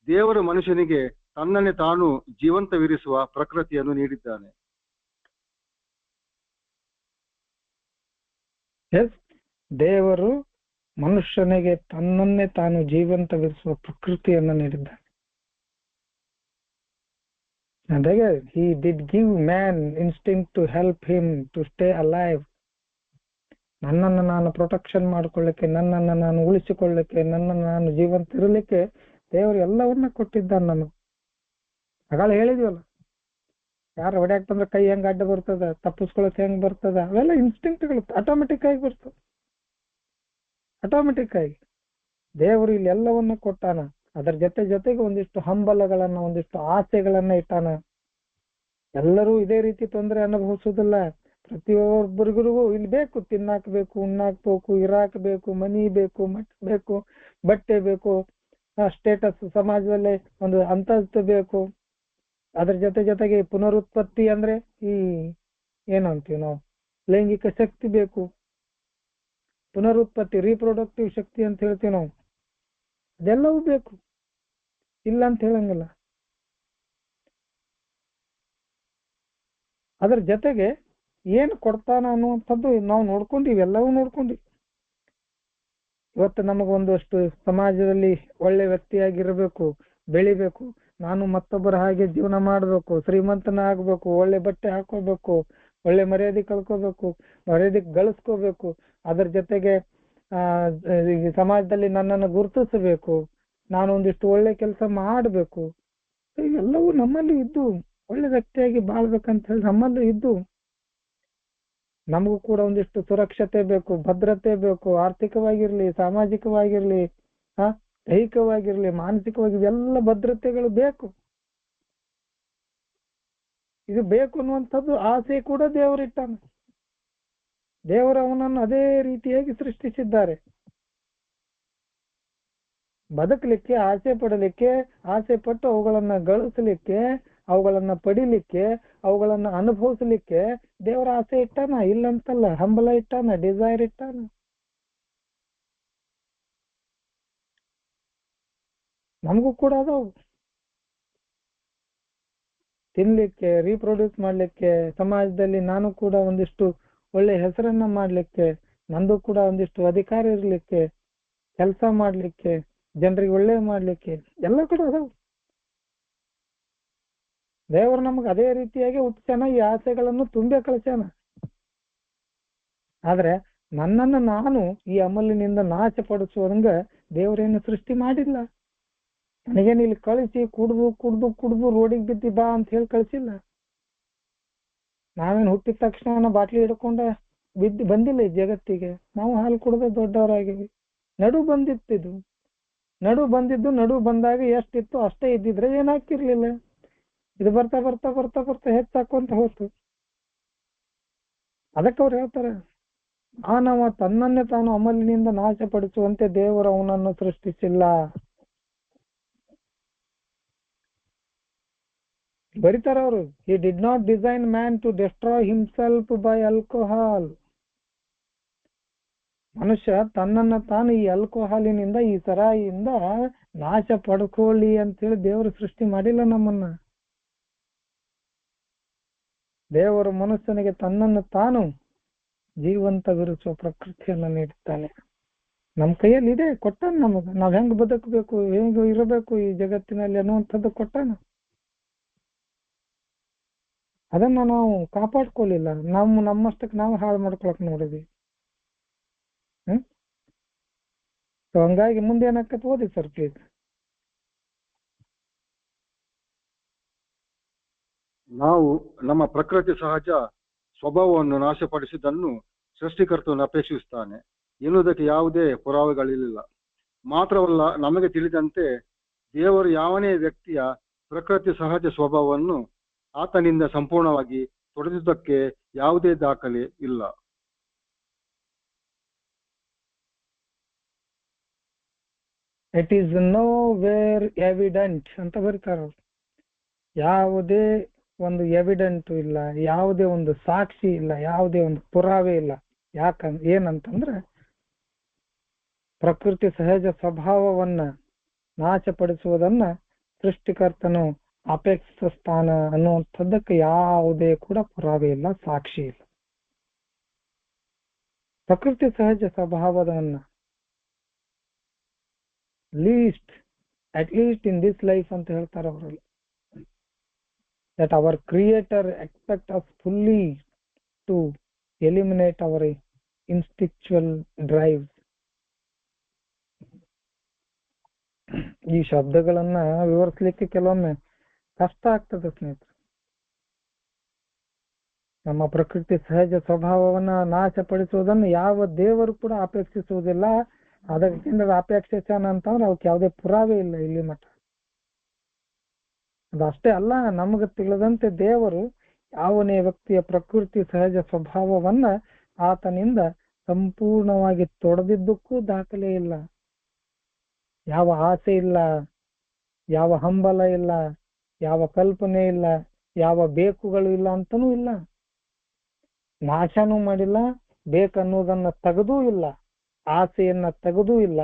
ದೇವರು ಮನುಷ್ಯನಿಗೆ ತನ್ನನ್ನೇ ತಾನು ಜೀವಂತವಿರಿಸುವ ಪ್ರಕೃತಿಯನ್ನು ನೀಡಿದ್ದಾನೆ. ದೇವರು ಮನುಷ್ಯನಿಗೆ ತನ್ನನ್ನೇ ತಾನು ಜೀವಂತವಿರಿಸುವ ಪ್ರಕೃತಿಯನ್ನು ನೀಡಿದ್ದಾನೆ. ಅದಾಗೆ he did give man instinct to help him to stay alive. ನನ್ನನ್ನು ನಾನು ಪ್ರೊಟೆಕ್ಷನ್ ಮಾಡ್ಕೊಳ್ಳಿಕ್ಕೆ, ನನ್ನನ್ನು ನಾನು ಉಳಿಸಿಕೊಳ್ಳಿಕ್ಕೆ, ನನ್ನನ್ನು ನಾನು ಜೀವಂತ ಇರಲಿಕ್ಕೆ ದೇವರು ಎಲ್ಲವನ್ನ ಕೊಟ್ಟಿದ್ದಾನೆ ನಮಗೆ. ಆಗ ಹೇಳಿದ್ವಲ್ಲ, ಯಾರು ಹೊಡ್ಯಾಕ್ ಬಂದ್ರೆ ಕೈ ಹೆಂಗ್ ಅಡ್ಡ ಬರ್ತದ, ತಪ್ಪಿಸ್ಕೊಳಕ್ ಹೆಂಗ್ ಬರ್ತದ, ಅವೆಲ್ಲ ಇನ್ಸ್ಟಿಂಕ್ಟ್ಗಳು ಆಟೋಮೆಟಿಕ್ ಆಗಿ ಬರ್ತದೆ. ಆಟೋಮೆಟಿಕ್ ಆಗಿ ದೇವರು ಇಲ್ಲಿ ಎಲ್ಲವನ್ನ ಕೊಟ್ಟಾನ. ಅದರ ಜೊತೆಗೆ ಒಂದಿಷ್ಟು ಹಂಬಲಗಳನ್ನ, ಒಂದಿಷ್ಟು ಆಸೆಗಳನ್ನ ಇಟ್ಟಾನ. ಎಲ್ಲರೂ ಇದೇ ರೀತಿ ತೊಂದರೆ ಅನುಭವಿಸುವುದಿಲ್ಲ. ಪ್ರತಿಯೊಬ್ಬರಿಗೂ ಇಲ್ಲಿ ಬೇಕು, ತಿನ್ನಾಕ್ ಬೇಕು, ಉಣ್ಣಾಕ್ ಬೇಕು, ಇರಾಕ್ ಬೇಕು, ಮನಿ ಬೇಕು, ಮಠ ಬೇಕು, ಬಟ್ಟೆ ಬೇಕು, ಸ್ಟೇಟಸ್ ಸಮಾಜದಲ್ಲಿ ಒಂದು ಅಂತಸ್ತು ಬೇಕು. ಅದ್ರ ಜೊತೆಗೆ ಪುನರುತ್ಪತ್ತಿ ಅಂದ್ರೆ ಈ ಏನಂತೀವಿ ನಾವು, ಲೈಂಗಿಕ ಶಕ್ತಿ ಬೇಕು. ಪುನರುತ್ಪತ್ತಿ, ರೀಪ್ರೊಡಕ್ಟಿವ್ ಶಕ್ತಿ ಅಂತ ಹೇಳ್ತೀವಿ ನಾವು, ಅದೆಲ್ಲವೂ ಬೇಕು, ಇಲ್ಲ ಅಂತ ಹೇಳಂಗಿಲ್ಲ. ಅದ್ರ ಜೊತೆಗೆ ಏನು ಕೊಡ್ತಾನ ಅನ್ನುವಂಥದ್ದು ನಾವು ನೋಡ್ಕೊಂಡಿವಿ, ಎಲ್ಲವೂ ನೋಡ್ಕೊಂಡಿವಿ. ಇವತ್ತು ನಮಗೊಂದಷ್ಟು ಸಮಾಜದಲ್ಲಿ ಒಳ್ಳೆ ವ್ಯಕ್ತಿಯಾಗಿರ್ಬೇಕು, ಬೆಳಿಬೇಕು, ನಾನು ಮತ್ತೊಬ್ಬರ ಹಾಗೆ ಜೀವನ ಮಾಡಬೇಕು, ಶ್ರೀಮಂತನ ಆಗ್ಬೇಕು, ಒಳ್ಳೆ ಬಟ್ಟೆ ಹಾಕೋಬೇಕು, ಒಳ್ಳೆ ಮರ್ಯಾದೆ ಕಳ್ಕೋಬೇಕು, ಮರ್ಯಾದೆ ಗಳಿಸ್ಕೋಬೇಕು, ಅದರ ಜೊತೆಗೆ ಈ ಸಮಾಜದಲ್ಲಿ ನನ್ನನ್ನು ಗುರುತಿಸಬೇಕು, ನಾನು ಒಂದಿಷ್ಟು ಒಳ್ಳೆ ಕೆಲಸ ಮಾಡಬೇಕು. ಇವೆಲ್ಲವೂ ನಮ್ಮಲ್ಲಿ ಇದ್ದು ಒಳ್ಳೆ ವ್ಯಕ್ತಿಯಾಗಿ ಬಾಳ್ಬೇಕಂತ ಹೇಳಿ ನಮ್ಮಲ್ಲೂ ಇದ್ದು, ನಮಗೂ ಕೂಡ ಒಂದಿಷ್ಟು ಸುರಕ್ಷತೆ ಬೇಕು, ಭದ್ರತೆ ಬೇಕು, ಆರ್ಥಿಕವಾಗಿರ್ಲಿ, ಸಾಮಾಜಿಕವಾಗಿರ್ಲಿ, ದೈಹಿಕವಾಗಿರ್ಲಿ, ಮಾನಸಿಕವಾಗಿ ಎಲ್ಲ ಭದ್ರತೆಗಳು ಬೇಕು. ಇದು ಬೇಕು ಅನ್ನುವಂಥದ್ದು ಆಸೆ ಕೂಡ ದೇವರಿಟ್ಟಾನೆ. ದೇವರು ಅವನನ್ನು ಅದೇ ರೀತಿಯಾಗಿ ಸೃಷ್ಟಿಸಿದ್ದಾರೆ. ಬದುಕಲಿಕ್ಕೆ, ಆಸೆ ಪಡಲಿಕ್ಕೆ, ಆಸೆ ಪಟ್ಟು ಅವುಗಳನ್ನ ಗಳಿಸಲಿಕ್ಕೆ, ಅವುಗಳನ್ನ ಪಡಿಲಿಕ್ಕೆ, ಅವುಗಳನ್ನ ಅನುಭವಿಸ್ಲಿಕ್ಕೆ ದೇವರ ಆಸೆ ಇಟ್ಟಾನ, ಇಲ್ಲಂತಲ್ಲ. ಹಂಬಲ ಇಟ್ಟಾನ, ಡಿಸೈರ್ ಇಟ್ಟಾನ. ನಮಗೂ ಕೂಡ ಅದಾವು. ತಿನ್ಲಿಕ್ಕೆ, ರೀಪ್ರೊಡ್ಯೂಸ್ ಮಾಡ್ಲಿಕ್ಕೆ, ಸಮಾಜದಲ್ಲಿ ನಾನು ಕೂಡ ಒಂದಿಷ್ಟು ಒಳ್ಳೆ ಹೆಸರನ್ನ ಮಾಡ್ಲಿಕ್ಕೆ, ನಂದು ಕೂಡ ಒಂದಿಷ್ಟು ಅಧಿಕಾರ ಇರ್ಲಿಕ್ಕೆ, ಕೆಲಸ ಮಾಡ್ಲಿಕ್ಕೆ, ಜನರಿಗೆ ಒಳ್ಳೆ ಮಾಡ್ಲಿಕ್ಕೆ ಎಲ್ಲ ಕೂಡ ಅದಾವು. ದೇವರು ನಮಗೆ ಅದೇ ರೀತಿಯಾಗಿ ಹುಟ್ಟಾನ, ಈ ಆಸೆಗಳನ್ನು ತುಂಬೆ ಕಳಿಸ್ಯಾನ. ಆದ್ರೆ ನನ್ನನ್ನು ನಾನು ಈ ಅಮಲಿನಿಂದ ನಾಶ ಪಡಿಸುವಂಗ ದೇವರೇನು ಸೃಷ್ಟಿ ಮಾಡಿಲ್ಲ. ನನಗೇನು ಇಲ್ಲಿ ಕಳಿಸಿ ಕುಡ್ದು ಕುಡ್ದು ಕುಡ್ದು ರೋಡಿಗೆ ಬಿದ್ದಿ ಬಾ ಅಂತ ಹೇಳಿ ಕಳಿಸಿಲ್ಲ. ನಾವೇನು ಹುಟ್ಟಿದ ತಕ್ಷಣ ಬಾಟ್ಲಿ ಹಿಡ್ಕೊಂಡ ಬಂದಿಲ್ಲ ಈ ಜಗತ್ತಿಗೆ. ನಾವು ಹಾಲು ಕುಡ್ದ ದೊಡ್ಡವರಾಗಿವಿ. ನಡು ಬಂದಾಗ ಎಷ್ಟಿತ್ತು ಅಷ್ಟೇ ಇದ್ದಿದ್ರೆ ಏನಾಗ್ತಿರ್ಲಿಲ್ಲ. ಇದು ಬರ್ತಾ ಬರ್ತಾ ಬರ್ತಾ ಬರ್ತಾ ಹೆಚ್ಚಾಕೊಂತ ಹೋತು. ಅದಕ್ಕೆ ಅವ್ರು ಹೇಳ್ತಾರ, ಮಾನವ ತನ್ನನ್ನೇ ತಾನು ಅಮಲಿನಿಂದ ನಾಶಪಡಿಸುವಂತೆ ದೇವರು ಅವನನ್ನು ಸೃಷ್ಟಿಸಿಲ್ಲ. ಬರೀತಾರ ಅವರು, he did not design man to destroy himself by alcohol. ಮನುಷ್ಯ ತನ್ನನ್ನ ತಾನು ಈ ಆಲ್ಕೋಹಾಲಿನಿಂದ, ಈ ಸರಾಯಿಯಿಂದ ನಾಶ ಪಡ್ಕೊಳ್ಳಿ ಅಂತೇಳಿ ದೇವರು ಸೃಷ್ಟಿ ಮಾಡಿಲ್ಲ ನಮ್ಮನ್ನ. ದೇವರು ಮನುಷ್ಯನಿಗೆ ತನ್ನನ್ನು ತಾನು ಜೀವಂತವಿರಿಸುವ ಪ್ರಕೃತಿಯನ್ನು ನೀಡುತ್ತಾನೆ. ನಮ್ ಕೈಯಲ್ಲಿ ಇದೆ, ಕೊಟ್ಟಾನ ನಮಗ. ನಾವ್ ಹೆಂಗ್ ಬದುಕಬೇಕು, ಹೆಂಗ್ ಇರಬೇಕು ಈ ಜಗತ್ತಿನಲ್ಲಿ ಅನ್ನುವಂಥದ್ದು ಕೊಟ್ಟಾನ. ಅದನ್ನ ನಾವು ಕಾಪಾಡ್ಕೊಲಿಲ್ಲ. ನಮ್ಮಷ್ಟಕ್ಕೆ ನಾವು ಹಾಳು ಮಾಡ್ಕೊಳಕ್ ನೋಡಿದ್ವಿ. ಹಂಗಾಗಿ ಮುಂದೆ ಏನಾಕತ್ ಓದಿ ಸರ್ ಪ್ಲೀಸ್. ನಾವು ನಮ್ಮ ಪ್ರಕೃತಿ ಸಹಜ ಸ್ವಭಾವವನ್ನು ನಾಶಪಡಿಸಿದ್ದನ್ನು ಸೃಷ್ಟಿಕರ್ತನು ಅಪೇಕ್ಷಿಸುತ್ತಾನೆ ಎನ್ನುವುದಕ್ಕೆ ಯಾವುದೇ ಪುರಾವೆಗಳಿಲ್ಲ. ಮಾತ್ರವಲ್ಲ, ನಮಗೆ ತಿಳಿದಂತೆ ದೇವರು ಯಾವನೇ ವ್ಯಕ್ತಿಯ ಪ್ರಕೃತಿ ಸಹಜ ಸ್ವಭಾವವನ್ನು ಆತನಿಂದ ಸಂಪೂರ್ಣವಾಗಿ ತೊಡೆದುದಕ್ಕೆ ಯಾವುದೇ ದಾಖಲೆ ಇಲ್ಲ. It is no wear evident ಅಂತ ಬರೀತಾರ. ಯಾವುದೇ ಒಂದು ಎವಿಡೆಂಟ್ ಇಲ್ಲ, ಯಾವುದೇ ಒಂದು ಸಾಕ್ಷಿ ಇಲ್ಲ, ಯಾವುದೇ ಒಂದು ಪುರಾವೆ ಇಲ್ಲ. ಏನಂತಂದ್ರೆ ಪ್ರಕೃತಿ ಸಹಜ ಸ್ವಭಾವವನ್ನ ನಾಶಪಡಿಸುವುದನ್ನ ಸೃಷ್ಟಿಕರ್ತನು ಅಪೇಕ್ಷಿಸ್ತಾನ ಅನ್ನುವಂಥದ್ದಕ್ಕೆ ಯಾವುದೇ ಕೂಡ ಪುರಾವೆ ಇಲ್ಲ, ಸಾಕ್ಷಿ ಇಲ್ಲ. ಪ್ರಕೃತಿ ಸಹಜ ಸ್ವಭಾವದನ್ನ at least in this life ಅಂತ ಹೇಳ್ತಾರೆ ಅವರಲ್ಲಿ, that our creator expect us fully to eliminate our instinctual drives. ಈ ಶಬ್ದಗಳನ್ನ ವಿವರಿಸಲಿಕ್ಕೆ ಕೆಲವೊಮ್ಮೆ ಕಷ್ಟ ಆಗ್ತದೆ ಸ್ನೇಹಿತರೆ. ನಮ್ಮ ಪ್ರಕೃತಿ ಸಹಜ ಸ್ವಭಾವವನ್ನ ನಾಶಪಡಿಸುವುದನ್ನು ಯಾವ ದೇವರು ಕೂಡ ಅಪೇಕ್ಷಿಸುವುದಿಲ್ಲ. ಅದಕ್ಕಿಂತ ಅಪೇಕ್ಷಿಸಾನ ಅಂತಂದ್ರೆ ಅವಕ್ಕೆ ಯಾವುದೇ ಪುರಾವೆ ಇಲ್ಲ ಇಲ್ಲಿ ಮಠ. ಅದಷ್ಟೇ ಅಲ್ಲ, ನಮಗೆ ತಿಳಿದಂತೆ ದೇವರು ಯಾವನೇ ವ್ಯಕ್ತಿಯ ಪ್ರಕೃತಿ ಸಹಜ ಸ್ವಭಾವವನ್ನ ಆತನಿಂದ ಸಂಪೂರ್ಣವಾಗಿ ತೊಡೆದಿದ್ದಕ್ಕೂ ದಾಖಲೆ ಇಲ್ಲ. ಯಾವ ಆಸೆ ಇಲ್ಲ, ಯಾವ ಹಂಬಲ ಇಲ್ಲ, ಯಾವ ಕಲ್ಪನೆ ಇಲ್ಲ, ಯಾವ ಬೇಕುಗಳು ಇಲ್ಲ ಅಂತನೂ ಇಲ್ಲ. ನಾಶನೂ ಮಾಡಿಲ್ಲ, ಬೇಕನ್ನುವುದನ್ನ ತೆಗೆದೂ ಇಲ್ಲ, ಆಸೆಯನ್ನ ತೆಗೆದೂ ಇಲ್ಲ,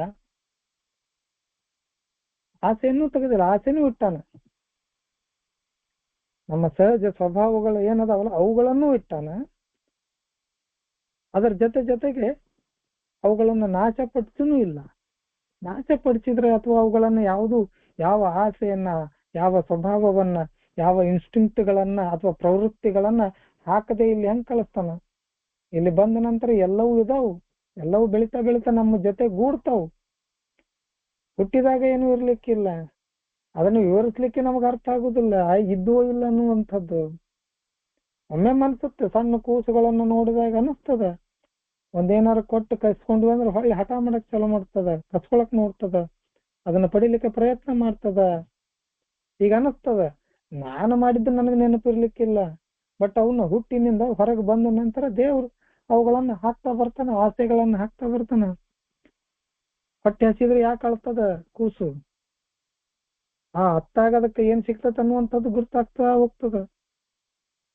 ಆಸೆಯನ್ನು ತೆಗೆದಿಲ್ಲ, ಆಸೆನೂ ಇಟ್ಟಾನ. ನಮ್ಮ ಸಹಜ ಸ್ವಭಾವಗಳು ಏನದಾವಲ್ಲ ಅವುಗಳನ್ನು ಇಟ್ಟಾನ. ಅದರ ಜೊತೆಗೆ ಅವುಗಳನ್ನು ನಾಶಪಡಿಸೂ ಇಲ್ಲ. ನಾಶಪಡಿಸಿದ್ರೆ ಅಥವಾ ಅವುಗಳನ್ನು ಯಾವ ಆಸೆಯನ್ನ ಯಾವ ಸ್ವಭಾವವನ್ನ, ಯಾವ ಇನ್ಸ್ಟಿಂಕ್ಟ್ಗಳನ್ನ ಅಥವಾ ಪ್ರವೃತ್ತಿಗಳನ್ನ ಹಾಕದೆ ಇಲ್ಲಿ ಹೆಂಗ್ ಕಳಿಸ್ತಾನ? ಇಲ್ಲಿ ಬಂದ ನಂತರ ಎಲ್ಲವೂ ಇದಾವು, ಎಲ್ಲವೂ ಬೆಳಿತಾ ಬೆಳಿತಾ ನಮ್ಮ ಜೊತೆ ಗೂಡ್ತಾವು. ಹುಟ್ಟಿದಾಗ ಏನು ಇರ್ಲಿಕ್ಕಿಲ್ಲ, ಅದನ್ನು ವಿವರಿಸ್ಲಿಕ್ಕೆ ನಮಗ ಅರ್ಥ ಆಗುದಿಲ್ಲ, ಇದ್ದೋ ಇಲ್ಲ ಅನ್ನುವಂಥದ್ದು. ಒಮ್ಮೆ ಅನ್ಸುತ್ತೆ, ಸಣ್ಣ ಕೂಸುಗಳನ್ನು ನೋಡಿದಾಗ ಅನಿಸ್ತದ, ಒಂದೇನಾರು ಕೊಟ್ಟು ಕಸ್ಕೊಂಡ್ವಿ ಅಂದ್ರೆ ಹೊಳ್ಳಿ ಹಠ ಮಾಡಕ್ ಚಾಲು ಮಾಡ್ತದ, ಕಸ್ಕೊಳಕ್ ನೋಡ್ತದ, ಅದನ್ನ ಪಡಿಲಿಕ್ಕೆ ಪ್ರಯತ್ನ ಮಾಡ್ತದ. ಈಗ ಅನಿಸ್ತದ, ನಾನು ಮಾಡಿದ್ದು ನನಗೆ ನೆನಪಿರ್ಲಿಕ್ಕಿಲ್ಲ, ಬಟ್ ಅವನ್ನ ಹುಟ್ಟಿನಿಂದ ಹೊರಗೆ ಬಂದ ನಂತರ ದೇವ್ರು ಅವುಗಳನ್ನ ಹಾಕ್ತಾ ಬರ್ತಾನ, ಆಸೆಗಳನ್ನ ಹಾಕ್ತಾ ಬರ್ತಾನ. ಹೊಟ್ಟೆ ಹಸಿದ್ರೆ ಯಾಕೆ ಅಳ್ತದ ಕೂಸು? ಅತ್ತಾಗದಕ್ಕೆ ಏನ್ ಸಿಗ್ತದ ಅನ್ನುವಂಥದ್ದು ಗುರ್ತಾಗ್ತಾ ಹೋಗ್ತದ.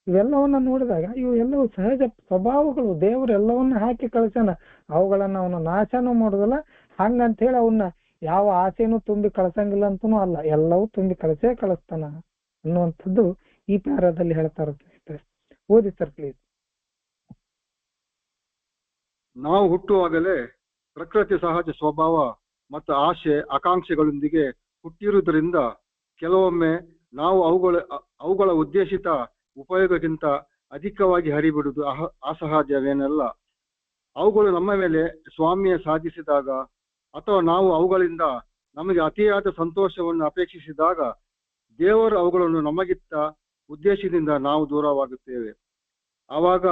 ಇವೆಲ್ಲವನ್ನ ನೋಡಿದಾಗ ಇವು ಎಲ್ಲವೂ ಸಹಜ ಸ್ವಭಾವಗಳು. ದೇವರು ಎಲ್ಲವನ್ನ ಹಾಕಿ ಕಳ್ಸ್ಯಾನ, ಅವುಗಳನ್ನ ಅವನು ನಾಶನೂ ಮಾಡುದಿಲ್ಲ. ಹಂಗಂತ ಹೇಳಿ ಅವನ್ನ ಯಾವ ಆಸೆನೂ ತುಂಬಿ ಕಳ್ಸಂಗಿಲ್ಲ ಅಂತನೂ ಅಲ್ಲ, ಎಲ್ಲವೂ ತುಂಬಿ ಕಳಿಸೇ ಕಳಿಸ್ತಾನ ಅನ್ನುವಂಥದ್ದು ಈ ಪ್ಯಾರಾದಲ್ಲಿ ಹೇಳ್ತಾ ಇರುತ್ತೆ. ಓದಿ ಸರ್ ಪ್ಲೀಸ್. ನಾವು ಹುಟ್ಟುವಾಗಲೇ ಪ್ರಕೃತಿ ಸಹಜ ಸ್ವಭಾವ ಮತ್ತು ಆಶೆ ಆಕಾಂಕ್ಷೆಗಳೊಂದಿಗೆ ಹುಟ್ಟಿರುವುದರಿಂದ ಕೆಲವೊಮ್ಮೆ ನಾವು ಅವುಗಳ ಉದ್ದೇಶಿತ ಉಪಯೋಗಕ್ಕಿಂತ ಅಧಿಕವಾಗಿ ಹರಿಬಿಡುವುದು ಅಸಹಜವೇನಲ್ಲ. ಅವುಗಳು ನಮ್ಮ ಮೇಲೆ ಸ್ವಾಮ್ಯ ಸಾಧಿಸಿದಾಗ ಅಥವಾ ನಾವು ಅವುಗಳಿಂದ ನಮಗೆ ಅತಿಯಾದ ಸಂತೋಷವನ್ನು ಅಪೇಕ್ಷಿಸಿದಾಗ ದೇವರು ಅವುಗಳನ್ನು ನಮಗಿತ್ತ ಉದ್ದೇಶದಿಂದ ನಾವು ದೂರವಾಗುತ್ತೇವೆ. ಆವಾಗ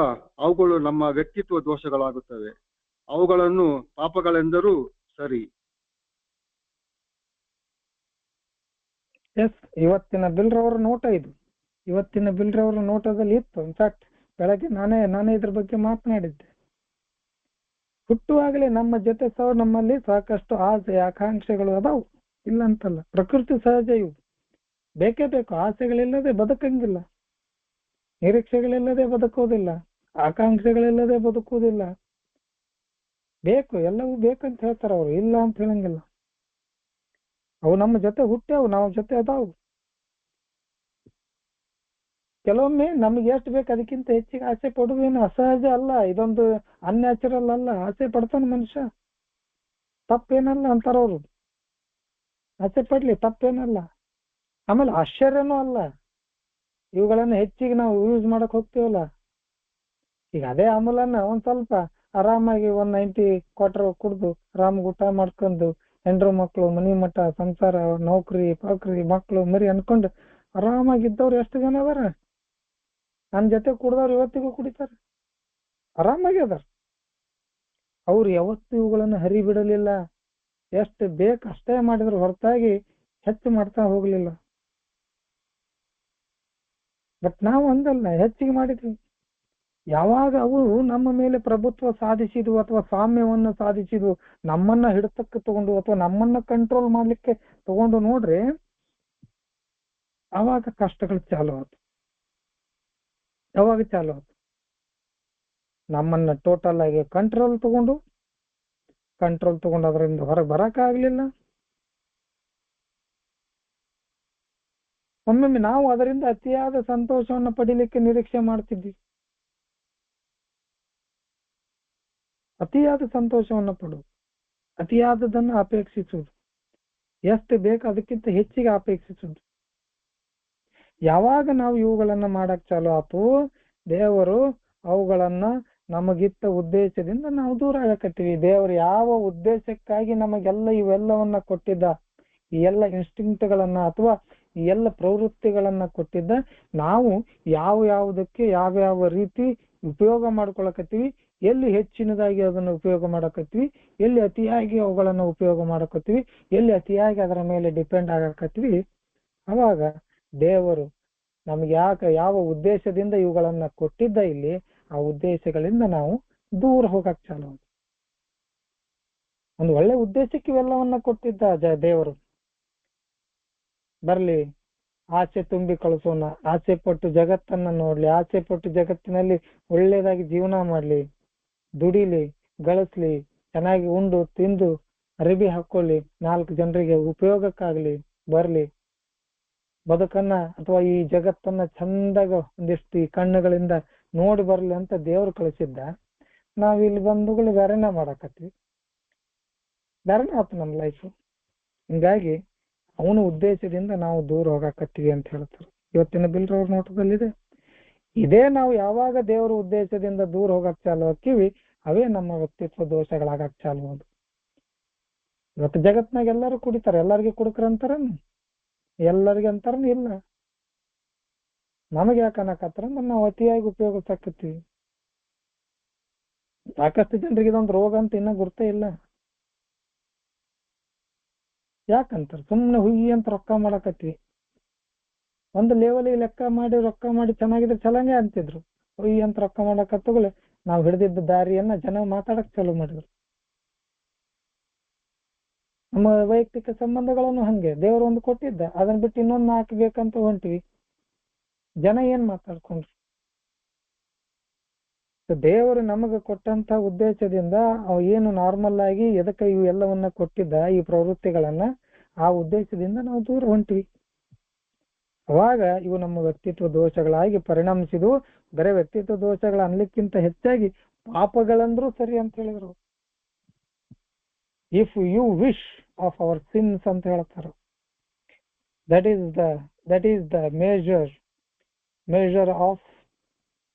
ಅವುಗಳು ನಮ್ಮ ವ್ಯಕ್ತಿತ್ವ ದೋಷಗಳಾಗುತ್ತವೆ. ಅವುಗಳನ್ನು ಪಾಪಗಳೆಂದರೂ ಸರಿ. ಎಸ್, ಇವತ್ತಿನ ಬಿಲ್ರವರ ನೋಟ ಇದು. ಇವತ್ತಿನ ಬಿಲ್ರವರ ನೋಟದಲ್ಲಿ ಇತ್ತು. ಇನ್ಫ್ಯಾಕ್ಟ್ ಬೆಳಗ್ಗೆ ನಾನೇ ಇದ್ರ ಬಗ್ಗೆ ಮಾತನಾಡಿದ್ದೆ. ಹುಟ್ಟುವಾಗಲೇ ನಮ್ಮ ಜೊತೆ ನಮ್ಮಲ್ಲಿ ಸಾಕಷ್ಟು ಆಸೆ ಆಕಾಂಕ್ಷೆಗಳು ಅದಾವು, ಇಲ್ಲ ಅಂತಲ್ಲ. ಪ್ರಕೃತಿ ಸಹಜ ಇವು, ಬೇಕೇ ಬೇಕು. ಆಸೆಗಳಿಲ್ಲದೆ ಬದುಕಂಗಿಲ್ಲ, ನಿರೀಕ್ಷೆಗಳಿಲ್ಲದೆ ಬದುಕೋದಿಲ್ಲ, ಆಕಾಂಕ್ಷೆಗಳಿಲ್ಲದೆ ಬದುಕುವುದಿಲ್ಲ. ಬೇಕು, ಎಲ್ಲವೂ ಬೇಕಂತ ಹೇಳ್ತಾರ ಅವ್ರು, ಇಲ್ಲ ಅಂತ ಹೇಳಂಗಿಲ್ಲ. ಅವು ನಮ್ಮ ಜೊತೆ ಹುಟ್ಟ್ಯಾವು, ನಾವು ಜೊತೆ ಅದಾವು. ಕೆಲವೊಮ್ಮೆ ನಮ್ಗೆ ಎಷ್ಟು ಬೇಕು ಅದಕ್ಕಿಂತ ಹೆಚ್ಚಿಗೆ ಆಸೆ ಪಡುವೇನು ಅಸಹಜ ಅಲ್ಲ, ಇದೊಂದು ಅನ್ಯಾಚುರಲ್ ಅಲ್ಲ. ಆಸೆ ಪಡ್ತಾನ ಮನುಷ್ಯ, ತಪ್ಪೇನಲ್ಲ ಅಂತಾರವ್ರು. ಆಸೆ ಪಡ್ಲಿ, ತಪ್ಪೇನಲ್ಲ. ಆಮೇಲೆ ಆಶ್ಚರ್ಯನೂ ಅಲ್ಲ. ಇವುಗಳನ್ನ ಹೆಚ್ಚಿಗೆ ನಾವು ಯೂಸ್ ಮಾಡಕ್ ಹೋಗ್ತೀವಲ್ಲ. ಈಗ ಅದೇ ಅಮಲನ್ನ ಒಂದ್ ಸ್ವಲ್ಪ ಆರಾಮಾಗಿ 190 ಕ್ವಾರ್ಟರ್ ಕುಡ್ದು ಆರಾಮಾಗಿ ಊಟ ಮಾಡ್ಕೊಂಡು ಹೆಂಡ್ರು ಮಕ್ಳು, ಮನಿ ಮಠ, ಸಂಸಾರ, ನೌಕರಿ ಪಾಕ್ರಿ, ಮಕ್ಳು ಮರಿ ಅನ್ಕೊಂಡು ಆರಾಮಾಗಿದ್ದವ್ರು ಎಷ್ಟು ಜನ ಅದಾರ? ನನ್ನ ಜೊತೆ ಕುಡ್ದವ್ರು ಇವತ್ತಿಗೂ ಕುಡಿತಾರೆ, ಆರಾಮಾಗಿ ಅದಾರ. ಅವ್ರು ಯಾವತ್ತೂ ಇವುಗಳನ್ನ ಹರಿಬಿಡಲಿಲ್ಲ. ಎಷ್ಟು ಬೇಕು ಅಷ್ಟೇ ಮಾಡಿದ್ರು ಹೊರತಾಗಿ ಹೆಚ್ಚು ಮಾಡ್ತಾ ಹೋಗ್ಲಿಲ್ಲ. ಬಟ್ ನಾವು ಅಂದಲ್ಲ, ಹೆಚ್ಚಿಗೆ ಮಾಡಿದ್ವಿ. ಯಾವಾಗ ಅವು ನಮ್ಮ ಮೇಲೆ ಪ್ರಭುತ್ವ ಸಾಧಿಸಿದ್ವು ಅಥವಾ ಸಾಮ್ಯವನ್ನು ಸಾಧಿಸಿದ್ವು, ನಮ್ಮನ್ನ ಹಿಡಿತಕ್ಕೆ ತಗೊಂಡು ಅಥವಾ ನಮ್ಮನ್ನ ಕಂಟ್ರೋಲ್ ಮಾಡ್ಲಿಕ್ಕೆ ತಗೊಂಡು ನೋಡ್ರಿ, ಅವಾಗ ಕಷ್ಟಗಳು ಚಾಲು ಆಯ್ತು. ಯಾವಾಗ ಚಾಲು ಆಯ್ತು? ನಮ್ಮನ್ನ ಟೋಟಲ್ ಆಗಿ ಕಂಟ್ರೋಲ್ ತಗೊಂಡು ಅದರಿಂದ ಹೊರಗೆ ಬರಕ್ಕಾಗ್ಲಿಲ್ಲ. ಒಮ್ಮೊಮ್ಮೆ ನಾವು ಅದರಿಂದ ಅತಿಯಾದ ಸಂತೋಷವನ್ನು ಪಡಿಲಿಕ್ಕೆ ನಿರೀಕ್ಷೆ ಮಾಡ್ತಿದ್ವಿ. ಅತಿಯಾದ ಸಂತೋಷವನ್ನು ಪಡುವುದು, ಅತಿಯಾದದನ್ನು ಅಪೇಕ್ಷಿಸುವುದು, ಎಷ್ಟು ಬೇಕು ಅದಕ್ಕಿಂತ ಹೆಚ್ಚಿಗೆ ಅಪೇಕ್ಷಿಸುವುದು. ಯಾವಾಗ ನಾವು ಇವುಗಳನ್ನ ಮಾಡಕ್ ಚಾಲು ಆತು, ದೇವರು ಅವುಗಳನ್ನ ನಮಗಿತ್ತ ಉದ್ದೇಶದಿಂದ ನಾವು ದೂರ ಆಗಕತ್ತೀವಿ. ದೇವರು ಯಾವ ಉದ್ದೇಶಕ್ಕಾಗಿ ನಮಗೆಲ್ಲ ಇವೆಲ್ಲವನ್ನ ಕೊಟ್ಟಿದ್ದ, ಈ ಎಲ್ಲ ಇನ್ಸ್ಟಿಂಕ್ಟ್ಗಳನ್ನ ಅಥವಾ ಈ ಎಲ್ಲ ಪ್ರವೃತ್ತಿಗಳನ್ನ ಕೊಟ್ಟಿದ್ದ, ನಾವು ಯಾವುದಕ್ಕೆ ಯಾವ ರೀತಿ ಉಪಯೋಗ ಮಾಡ್ಕೊಳಕತ್ತೀವಿ, ಎಲ್ಲಿ ಹೆಚ್ಚಿನದಾಗಿ ಅದನ್ನು ಉಪಯೋಗ ಮಾಡಕತ್ತೀವಿ, ಎಲ್ಲಿ ಅತಿಯಾಗಿ ಅವುಗಳನ್ನ ಉಪಯೋಗ ಮಾಡಕತ್ತೀವಿ, ಎಲ್ಲಿ ಅತಿಯಾಗಿ ಅದರ ಮೇಲೆ ಡಿಪೆಂಡ್ ಆಗಕತ್ತೀವಿ, ಅವಾಗ ದೇವರು ನಮ್ಗೆ ಯಾವ ಉದ್ದೇಶದಿಂದ ಇವುಗಳನ್ನ ಕೊಟ್ಟಿದ್ದ ಇಲ್ಲಿ, ಆ ಉದ್ದೇಶಗಳಿಂದ ನಾವು ದೂರ ಹೋಗಕ್ ಚಾಲು. ಒಂದು ಒಳ್ಳೆ ಉದ್ದೇಶಕ್ಕೆ ಇವೆಲ್ಲವನ್ನ ಕೊಟ್ಟಿದ್ದ ದೇವರು. ಬರ್ಲಿ, ಆಸೆ ತುಂಬಿ ಕಳಿಸೋಣ, ಆಸೆ ಪಟ್ಟು ಜಗತ್ತನ್ನ ನೋಡ್ಲಿ, ಆಸೆ ಪಟ್ಟು ಜಗತ್ತಿನಲ್ಲಿ ಒಳ್ಳೇದಾಗಿ ಜೀವನ ಮಾಡ್ಲಿ, ದುಡಿಲಿ, ಗಳಿಸ್ಲಿ, ಚೆನ್ನಾಗಿ ಉಂಡು ತಿಂದು ಅರಿವಿ ಹಾಕೊಳ್ಳಿ, 4 ಜನರಿಗೆ ಉಪಯೋಗಕ್ಕಾಗ್ಲಿ, ಬರ್ಲಿ, ಬದುಕನ್ನ ಅಥವಾ ಈ ಜಗತ್ತನ್ನ ಚಂದಾಗ ಒಂದಿಷ್ಟು ಈ ಕಣ್ಣುಗಳಿಂದ ನೋಡಿ ಬರ್ಲಿ ಅಂತ ದೇವ್ರು ಕಳಿಸಿದ್ದ. ನಾವ್ ಇಲ್ಲಿ ಬಂದುಗಳು ಬೇರೆನೇ ಮಾಡಕತ್ವಿ, ಬೇರೆನೇ ಆಯ್ತು ನಮ್ ಲೈಫ್. ಹಿಂಗಾಗಿ ಅವನ ಉದ್ದೇಶದಿಂದ ನಾವು ದೂರ ಹೋಗಾಕತ್ತೀವಿ ಅಂತ ಹೇಳ್ತಾರೆ. ಇವತ್ತಿನ ಬಿಲ್ರವ್ರ ನೋಟದಲ್ಲಿದೆ. ಇದೇ ನಾವು ಯಾವಾಗ ದೇವರ ಉದ್ದೇಶದಿಂದ ದೂರ ಹೋಗಕ್ ಚಾಲು ಹಾಕಿವಿ, ಅವೇ ನಮ್ಮ ವ್ಯಕ್ತಿತ್ವ ದೋಷಗಳಾಗಕ್ ಚಾಲು ಅದು. ಇವತ್ತು ಜಗತ್ನಾಗ ಎಲ್ಲರೂ ಕುಡಿತಾರೆ, ಎಲ್ಲರಿಗೆ ಕುಡುಕ್ರ ಅಂತಾರನ್? ಎಲ್ಲರಿಗೆ ಅಂತಾರನ್? ಇಲ್ಲ. ನಮಗೆ ಯಾಕೆ ಅನ್ನಕತ್ತಾರ ಅಂದ್ರೆ ನಾವು ಅತಿಯಾಗಿ ಉಪಯೋಗಿಸಾಕತ್ತೀವಿ. ಸಾಕಷ್ಟು ಜನರಿಗೆ ಇದೊಂದು ರೋಗ ಅಂತ ಇನ್ನ ಗುರ್ತೇ ಇಲ್ಲ. ಯಾಕಂತಾರ? ಸುಮ್ಮನೆ ಹುಯ್ಯಿ ಅಂತ ರೊಕ್ಕ ಮಾಡಕತ್ವಿ. ಒಂದು ಲೆವೆಲಿಗೆ ಲೆಕ್ಕ ಮಾಡಿ ರೊಕ್ಕ ಮಾಡಿ ಚೆನ್ನಾಗಿದ್ರೆ ಚಲಂಗೆ ಅಂತಿದ್ರು. ಹುಯ್ಯಿ ಅಂತ ರೊಕ್ಕ ಮಾಡಕತ್ತಗಳೇ ನಾವು ಹಿಡಿದಿದ್ದ ದಾರಿಯನ್ನ ಜನ ಮಾತಾಡಕ್ ಚಾಲು ಮಾಡಿದ್ರು. ನಮ್ಮ ವೈಯಕ್ತಿಕ ಸಂಬಂಧಗಳನ್ನು ಹಂಗೆ ದೇವರು ಒಂದು ಕೊಟ್ಟಿದ್ದ, ಅದನ್ನ ಬಿಟ್ಟು ಇನ್ನೊಂದು ಹಾಕಬೇಕಂತ ಹೊಂಟಿವಿ. ಜನ ಏನ್ ಮಾತಾಡ್ಕೊಂಡ್ರು? ದೇವರು ನಮಗೆ ಕೊಟ್ಟಂತ ಉದ್ದೇಶದಿಂದ ಅವ ಏನು ನಾರ್ಮಲ್ ಆಗಿ ಎದಕ್ಕೆ ಇವು ಎಲ್ಲವನ್ನ ಕೊಟ್ಟಿದ್ದ, ಈ ಪ್ರವೃತ್ತಿಗಳನ್ನ, ಆ ಉದ್ದೇಶದಿಂದ ನಾವು ದೂರ ಹೊಂಟಿವಿ. ಅವಾಗ ಇವು ನಮ್ಮ ವ್ಯಕ್ತಿತ್ವ ದೋಷಗಳಾಗಿ ಪರಿಣಮಿಸಿದ್ವು. ಬರೇ ವ್ಯಕ್ತಿತ್ವ ದೋಷಗಳ ಅನ್ಲಿಕ್ಕಿಂತ ಹೆಚ್ಚಾಗಿ ಪಾಪಗಳಂದ್ರೂ ಸರಿ ಅಂತ ಹೇಳಿದ್ರು. If you wish of our sins ಅಂತ ಹೇಳ್ತಾರ. That is the measure of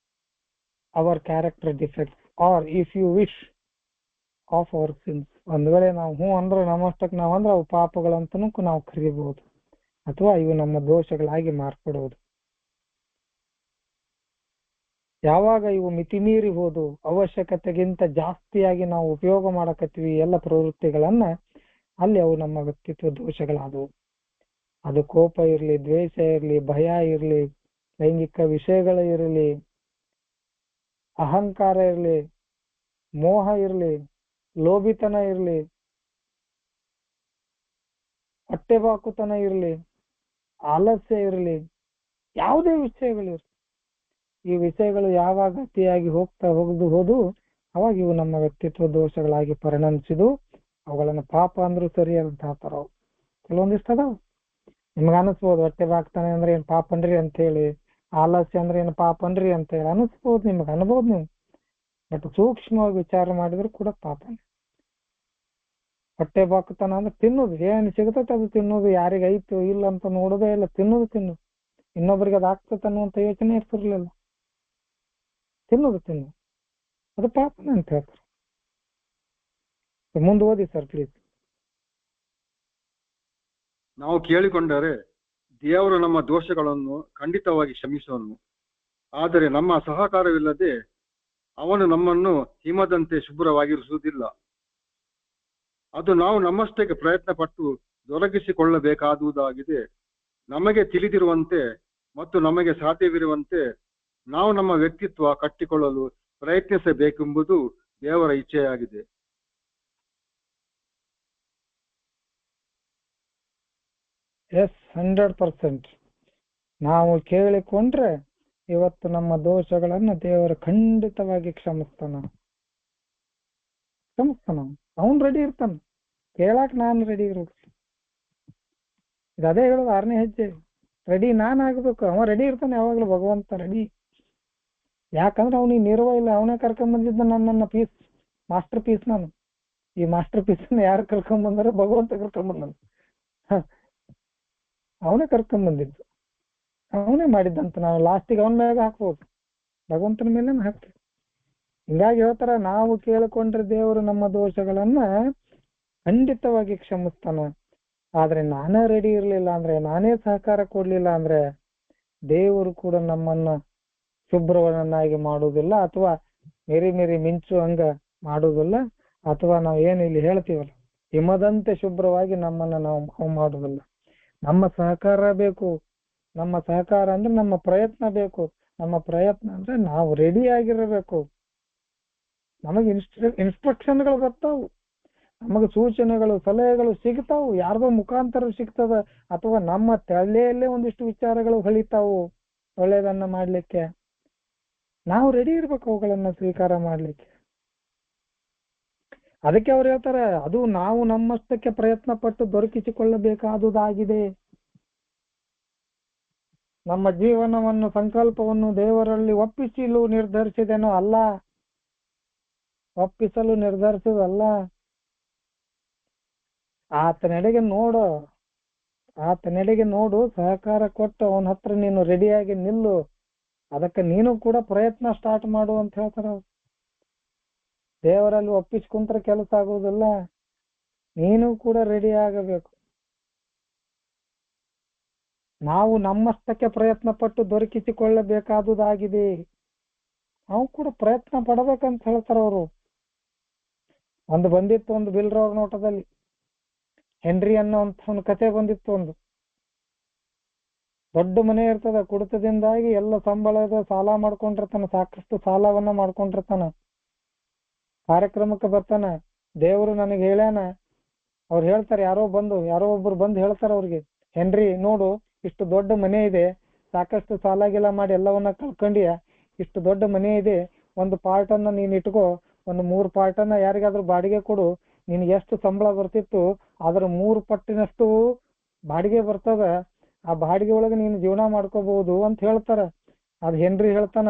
our character defects, or if you wish of our sins. ಒಂದ್ ವೇಳೆ ನಾವು ಹ್ಞೂ ಅಂದ್ರೆ ನಮ್ಮಷ್ಟಕ್ಕೆ ನಾವು ಅಂದ್ರೆ ಅವು ಪಾಪಗಳಂತನೂ ನಾವು ಕರೀಬಹುದು, ಅಥವಾ ಇವು ನಮ್ಮ ದೋಷಗಳಾಗಿ ಮಾರ್ಪಡುವುದು. ಯಾವಾಗ ಇವು ಮಿತಿಮೀರಿ ಹೋದು ಅವಶ್ಯಕತೆಗಿಂತ ಜಾಸ್ತಿಯಾಗಿ ನಾವು ಉಪಯೋಗ ಮಾಡಕತ್ತೀವಿ ಎಲ್ಲ ಪ್ರವೃತ್ತಿಗಳನ್ನ, ಅಲ್ಲಿ ಅವು ನಮ್ಮ ವ್ಯಕ್ತಿತ್ವ ದೋಷಗಳಾದವು. ಅದು ಕೋಪ ಇರ್ಲಿ, ದ್ವೇಷ ಇರ್ಲಿ, ಭಯ ಇರ್ಲಿ, ಲೈಂಗಿಕ ವಿಷಯಗಳು ಇರಲಿ, ಅಹಂಕಾರ ಇರಲಿ, ಮೋಹ ಇರಲಿ, ಲೋಭಿತನ ಇರಲಿ, ಹೊಟ್ಟೆಬಾಕುತನ ಇರಲಿ, ಆಲಸ್ಯ ಇರಲಿ, ಯಾವುದೇ ವಿಷಯಗಳಿರಲಿ, ಈ ವಿಷಯಗಳು ಯಾವಾಗ ಅತಿಯಾಗಿ ಹೋದು ಅವಾಗ ಇವು ನಮ್ಮ ವ್ಯಕ್ತಿತ್ವ ದೋಷಗಳಾಗಿ ಪರಿಣಮಿಸಿದು. ಅವುಗಳನ್ನ ಪಾಪ ಅಂದ್ರೂ ಸರಿ ಅಂತ ಹೇಳ್ತಾರ. ಕೆಲವೊಂದಿಷ್ಟು ಅದಾವ. ನಿಮ್ಗೆ ಅನಿಸ್ಬೋದು ಹೊಟ್ಟೆ ಬಾಕ್ತಾನೆ ಅಂದ್ರೆ ಏನ್ ಪಾಪನ್ರಿ ಅಂತ ಹೇಳಿ, ಆಲಸ್ಯ ಅಂದ್ರೆ ಏನು ಪಾಪನ್ರಿ ಅಂತ ಹೇಳಿ ಅನಿಸ್ಬೋದು, ನಿಮ್ಗೆ ಅನ್ಬೋದು ನೀವು. ಬಟ್ ಸೂಕ್ಷ್ಮವಾಗಿ ವಿಚಾರ ಮಾಡಿದ್ರು ಕೂಡ ಪಾಪನೇ. ಹೊಟ್ಟೆ ಬಾಕ್ತಾನ ಅಂದ್ರೆ ತಿನ್ನೋದು, ಏನ್ ಸಿಗತೈತೆ ಅದು ತಿನ್ನೋದು, ಯಾರಿಗ ಐತು ಇಲ್ಲ ಅಂತ ನೋಡೋದೇ ಇಲ್ಲ, ತಿನ್ನೋದು. ಇನ್ನೊಬ್ರಿಗೆ ಅದು ಆಗ್ತದೆ ಅನ್ನುವಂತ ಯೋಚನೆ ಇರ್ತಿರ್ಲಿಲ್ಲ. ತಿನ್ನೋದು ಅದು ಪಾಪನೇ ಅಂತ ಹೇಳ್ತಾರೆ. ಮುಂದೆ ಓದಿ ಸರ್ ಪ್ಲೀಸ್. ನಾವು ಕೇಳಿಕೊಂಡರೆ ದೇವರು ನಮ್ಮ ದೋಷಗಳನ್ನು ಖಂಡಿತವಾಗಿ ಕ್ಷಮಿಸುವನು. ಆದರೆ ನಮ್ಮ ಸಹಕಾರವಿಲ್ಲದೆ ಅವನು ನಮ್ಮನ್ನು ಹಿಮದಂತೆ ಶುಭ್ರವಾಗಿರಿಸುವುದಿಲ್ಲ. ಅದು ನಾವು ನಮ್ಮಷ್ಟಕ್ಕೆ ಪ್ರಯತ್ನ ಪಟ್ಟು ದೊರಕಿಸಿಕೊಳ್ಳಬೇಕಾದುದಾಗಿದೆ. ನಮಗೆ ತಿಳಿದಿರುವಂತೆ ಮತ್ತು ನಮಗೆ ಸಾಧ್ಯವಿರುವಂತೆ ನಾವು ನಮ್ಮ ವ್ಯಕ್ತಿತ್ವ ಕಟ್ಟಿಕೊಳ್ಳಲು ಪ್ರಯತ್ನಿಸಬೇಕೆಂಬುದು ದೇವರ ಇಚ್ಛೆಯಾಗಿದೆ. ಎಸ್, 100%. ನಾವು ಕೇಳಿಕೊಂಡ್ರೆ ಇವತ್ತು ನಮ್ಮ ದೋಷಗಳನ್ನು ದೇವರು ಖಂಡಿತವಾಗಿ ಕ್ಷಮಿಸ್ತಾನ. ಅವನ್ ರೆಡಿ ಇರ್ತಾನ. ಕೇಳಾಕ್ ನಾನು ರೆಡಿ ಇರೋದು. ಅದೇ ಹೇಳೋದು 6ನೇ ಹೆಜ್ಜೆ. ರೆಡಿ ನಾನ್ ಆಗ್ಬೇಕು. ಅವ ರೆಡಿ ಇರ್ತಾನೆ ಯಾವಾಗ್ಲೂ, ಭಗವಂತ ರೆಡಿ. ಯಾಕಂದ್ರೆ ಅವನಿಗೆ ನಿರ್ವ ಇಲ್ಲ. ಅವನೇ ಕರ್ಕೊಂಡ್ ಬಂದಿದ್ದ ನನ್ನ ಪೀಸ್, ಮಾಸ್ಟರ್ ಪೀಸ್. ನಾನು ಈ ಮಾಸ್ಟರ್ ಪೀಸ್ ಯಾರು ಕರ್ಕೊಂಡ್ ಬಂದಾರ? ಭಗವಂತ ಕರ್ಕೊಂಡ್ ಬಂದ. ಅವನೇ ಕರ್ಕೊಂಡ್ ಬಂದಿದ್ದು, ಅವನೇ ಮಾಡಿದ್ದಂತ. ನಾವು ಲಾಸ್ಟಿಗೆ ಅವನ ಮೇಲೆ ಹಾಕ್ಬೋದು, ಭಗವಂತನ ಮೇಲೆ ಹಾಕ್ತೀವಿ. ಹಿಂಗಾಗಿ ಹೇಳ್ತಾರ, ನಾವು ಕೇಳಿಕೊಂಡ್ರೆ ದೇವರು ನಮ್ಮ ದೋಷಗಳನ್ನ ಖಂಡಿತವಾಗಿ ಕ್ಷಮಿಸ್ತಾನ. ಆದ್ರೆ ನಾನೇ ರೆಡಿ ಇರ್ಲಿಲ್ಲ ಅಂದ್ರೆ, ನಾನೇ ಸಹಕಾರ ಕೊಡ್ಲಿಲ್ಲ ಅಂದ್ರೆ ದೇವರು ಕೂಡ ನಮ್ಮನ್ನ ಶುಭ್ರವನ್ನಾಗಿ ಮಾಡುವುದಿಲ್ಲ, ಅಥವಾ ಮಿರಿ ಮಿಂಚು ಹಂಗ ಮಾಡುವುದಿಲ್ಲ, ಅಥವಾ ನಾವು ಏನು ಇಲ್ಲಿ ಹೇಳ್ತೀವಲ್ಲ ಹಿಮದಂತೆ ಶುಭ್ರವಾಗಿ ನಮ್ಮನ್ನ ನಾವು ಮಾಡುವುದಿಲ್ಲ. ನಮ್ಮ ಸಹಕಾರ ಬೇಕು. ನಮ್ಮ ಸಹಕಾರ ಅಂದ್ರೆ ನಮ್ಮ ಪ್ರಯತ್ನ ಬೇಕು. ನಮ್ಮ ಪ್ರಯತ್ನ ಅಂದ್ರೆ ನಾವು ರೆಡಿ ಆಗಿರಬೇಕು. ನಮಗೆ ಇನ್ಸ್ಟ್ರಕ್ಷನ್ಗಳು ಬರ್ತಾವು, ನಮಗೆ ಸೂಚನೆಗಳು ಸಲಹೆಗಳು ಸಿಗ್ತಾವು, ಯಾರ್ದೋ ಮುಖಾಂತರ ಸಿಗ್ತದ, ಅಥವಾ ನಮ್ಮ ತಲೆಯಲ್ಲೇ ಒಂದಿಷ್ಟು ವಿಚಾರಗಳು ಹೊಳಿತಾವು ಒಳ್ಳೇದನ್ನ ಮಾಡ್ಲಿಕ್ಕೆ. ನಾವು ರೆಡಿ ಇರ್ಬೇಕು ಅವುಗಳನ್ನ ಸ್ವೀಕಾರ ಮಾಡ್ಲಿಕ್ಕೆ. ಅದಕ್ಕೆ ಅವ್ರು ಹೇಳ್ತಾರೆ, ಅದು ನಾವು ನಮ್ಮಷ್ಟಕ್ಕೆ ಪ್ರಯತ್ನ ಪಟ್ಟು ದೊರಕಿಸಿಕೊಳ್ಳಬೇಕಾದುದಾಗಿದೆ. ನಮ್ಮ ಜೀವನವನ್ನು ಸಂಕಲ್ಪವನ್ನು ದೇವರಲ್ಲಿ ಒಪ್ಪಿಸಲು ನಿರ್ಧರಿಸಿದೆನೋ ಅಲ್ಲ, ಒಪ್ಪಿಸಲು ನಿರ್ಧರಿಸುವುದಲ್ಲ. ಆತನೆಡೆಗೆ ನೋಡು, ಆತನೆಡೆಗೆ ನೋಡು, ಸಹಕಾರ ಕೊಟ್ಟು ಅವನ ಹತ್ರ ನೀನು ರೆಡಿಯಾಗಿ ನಿಲ್ಲು, ಅದಕ್ಕೆ ನೀನು ಕೂಡ ಪ್ರಯತ್ನ ಸ್ಟಾರ್ಟ್ ಮಾಡು ಅಂತ ಹೇಳ್ತಾರ ಅವ್ರು. ದೇವರಲ್ಲಿ ಒಪ್ಪಿಸ್ಕೊಂಡ್ರೆ ಕೆಲಸ ಆಗುವುದಿಲ್ಲ, ನೀನು ಕೂಡ ರೆಡಿ ಆಗಬೇಕು. ನಾವು ನಮ್ಮಷ್ಟಕ್ಕೆ ಪ್ರಯತ್ನ ಪಟ್ಟು ದೊರಕಿಸಿಕೊಳ್ಳಬೇಕಾದುದಾಗಿದೆ. ನಾವು ಕೂಡ ಪ್ರಯತ್ನ ಪಡಬೇಕಂತ ಹೇಳ್ತಾರ ಅವರು. ಒಂದು ಬಂದಿತ್ತು, ಒಂದು ಬಿಲ್ರವ್ರ ನೋಟದಲ್ಲಿ ಹೆನ್ರಿ ಅನ್ನೋ ಒಂದು ಕತೆ ಬಂದಿತ್ತು. ಒಂದು ದೊಡ್ಡ ಮನೆ ಇರ್ತದ, ಕುಡಿತದಿಂದಾಗಿ ಎಲ್ಲ ಸಂಬಳದ ಸಾಲ ಮಾಡ್ಕೊಂಡಿರ್ತಾನ, ಸಾಕಷ್ಟು ಸಾಲವನ್ನ ಮಾಡ್ಕೊಂಡಿರ್ತಾನ. ಕಾರ್ಯಕ್ರಮಕ್ಕೆ ಬರ್ತಾನ, ದೇವರು ನನಗೆ ಹೇಳ್ಯಾನ. ಅವ್ರು ಹೇಳ್ತಾರೆ, ಯಾರೋ ಒಬ್ರು ಬಂದು ಹೇಳ್ತಾರ ಅವ್ರಿಗೆ, ಹೆನ್ರಿ ನೋಡು, ಇಷ್ಟು ದೊಡ್ಡ ಮನೆ ಇದೆ, ಸಾಕಷ್ಟು ಸಾಲ ಗಿಲ ಮಾಡಿ ಎಲ್ಲವನ್ನ ಕಳ್ಕೊಂಡಿಯ, ಇಷ್ಟು ದೊಡ್ಡ ಮನೆ ಇದೆ, ಒಂದು ಪಾರ್ಟ್ ಅನ್ನ ನೀನ್ ಇಟ್ಕೋ, ಒಂದು 3 ಪಾರ್ಟ್ ಅನ್ನ ಯಾರಿಗಾದ್ರೂ ಬಾಡಿಗೆ ಕೊಡು, ನಿನ್ಗೆ ಎಷ್ಟು ಸಂಬಳ ಬರ್ತಿತ್ತು ಅದ್ರ 3 ಪಟ್ಟಿನಷ್ಟು ಬಾಡಿಗೆ ಬರ್ತದ, ಆ ಬಾಡಿಗೆ ಒಳಗೆ ನೀನು ಜೀವನ ಮಾಡ್ಕೋಬಹುದು ಅಂತ ಹೇಳ್ತಾರ. ಅದ್ ಹೆನ್ರಿ ಹೇಳ್ತಾನ,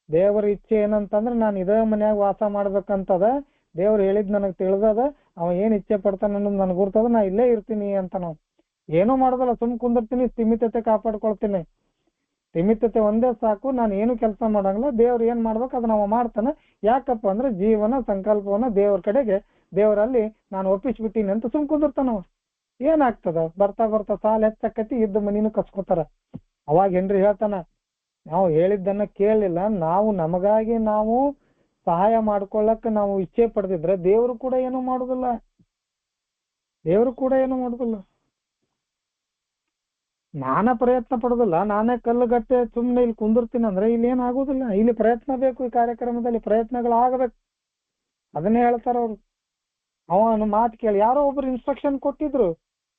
ದೇವರ ಇಚ್ಛೆ ಏನಂತಂದ್ರ ನಾನು ಇದೇ ಮನ್ಯಾಗ ವಾಸ ಮಾಡ್ಬೇಕಂತದ, ದೇವ್ರು ಹೇಳಿದ್ ನನಗ್ ತಿಳಿದದ, ಅವ ಏನ್ ಇಚ್ಛೆ ಪಡ್ತಾನ ಅನ್ನೋದು ನನಗ್ ಗುರ್ತದ, ನಾ ಇಲ್ಲೇ ಇರ್ತೀನಿ ಅಂತ. ನಾವು ಏನೂ ಮಾಡೋದಲ್ಲ, ಸುಮ್ ಕುಂದಿರ್ತೀನಿ, ಸ್ಥಿಮಿತತೆ ಕಾಪಾಡ್ಕೊಳ್ತೀನಿ. ಸ್ಥಿಮಿತತೆ ಒಂದೇ ಸಾಕು, ನಾನು ಏನು ಕೆಲಸ ಮಾಡಂಗಿಲ್ಲ, ದೇವ್ರು ಏನ್ ಮಾಡ್ಬೇಕು ಅದನ್ನ ಅವ ಮಾಡ್ತಾನ. ಯಾಕಪ್ಪ ಅಂದ್ರೆ ಜೀವನ ಸಂಕಲ್ಪವನ್ನ ದೇವ್ರ ಕಡೆಗೆ, ದೇವರಲ್ಲಿ ನಾನು ಒಪ್ಪಿಸ್ಬಿಟ್ಟಿನಿ ಅಂತ ಸುಮ್ ಕುಂದಿರ್ತಾನವ. ಏನಾಗ್ತದ, ಬರ್ತಾ ಬರ್ತಾ ಸಾಲ ಹೆಚ್ಚಾಕತಿ, ಇದ್ದ ಮನಿನೂ ಕಸ್ಕೋತಾರ. ಅವಾಗ ಹೆನ್ರಿ ಹೇಳ್ತಾನ, ನಾವು ಹೇಳಿದ್ದನ್ನ ಕೇಳಲಿಲ್ಲ, ನಾವು ನಮಗಾಗಿ ನಾವು ಸಹಾಯ ಮಾಡ್ಕೊಳ್ಳಕ್ ನಾವು ಇಚ್ಛೆ ಪಡ್ತಿದ್ರೆ ದೇವ್ರು ಕೂಡ ಏನು ಮಾಡುದಿಲ್ಲ, ನಾನೇ ಪ್ರಯತ್ನ ಪಡೋದಿಲ್ಲ, ನಾನೇ ಕಲ್ಲುಗಟ್ಟೆ ಸುಮ್ನೆ ಇಲ್ಲಿ ಕುಂದಿರ್ತೀನಿ ಅಂದ್ರೆ ಇಲ್ಲಿ ಏನ್ ಆಗುದಿಲ್ಲ. ಇಲ್ಲಿ ಪ್ರಯತ್ನ ಬೇಕು, ಈ ಕಾರ್ಯಕ್ರಮದಲ್ಲಿ ಪ್ರಯತ್ನಗಳು ಆಗಬೇಕು. ಅದನ್ನೇ ಹೇಳ್ತಾರ ಅವ್ರು. ಅವನು ಮಾತು ಕೇಳಿ ಯಾರೋ ಒಬ್ರು ಇನ್ಸ್ಟ್ರಕ್ಷನ್ ಕೊಟ್ಟಿದ್ರು,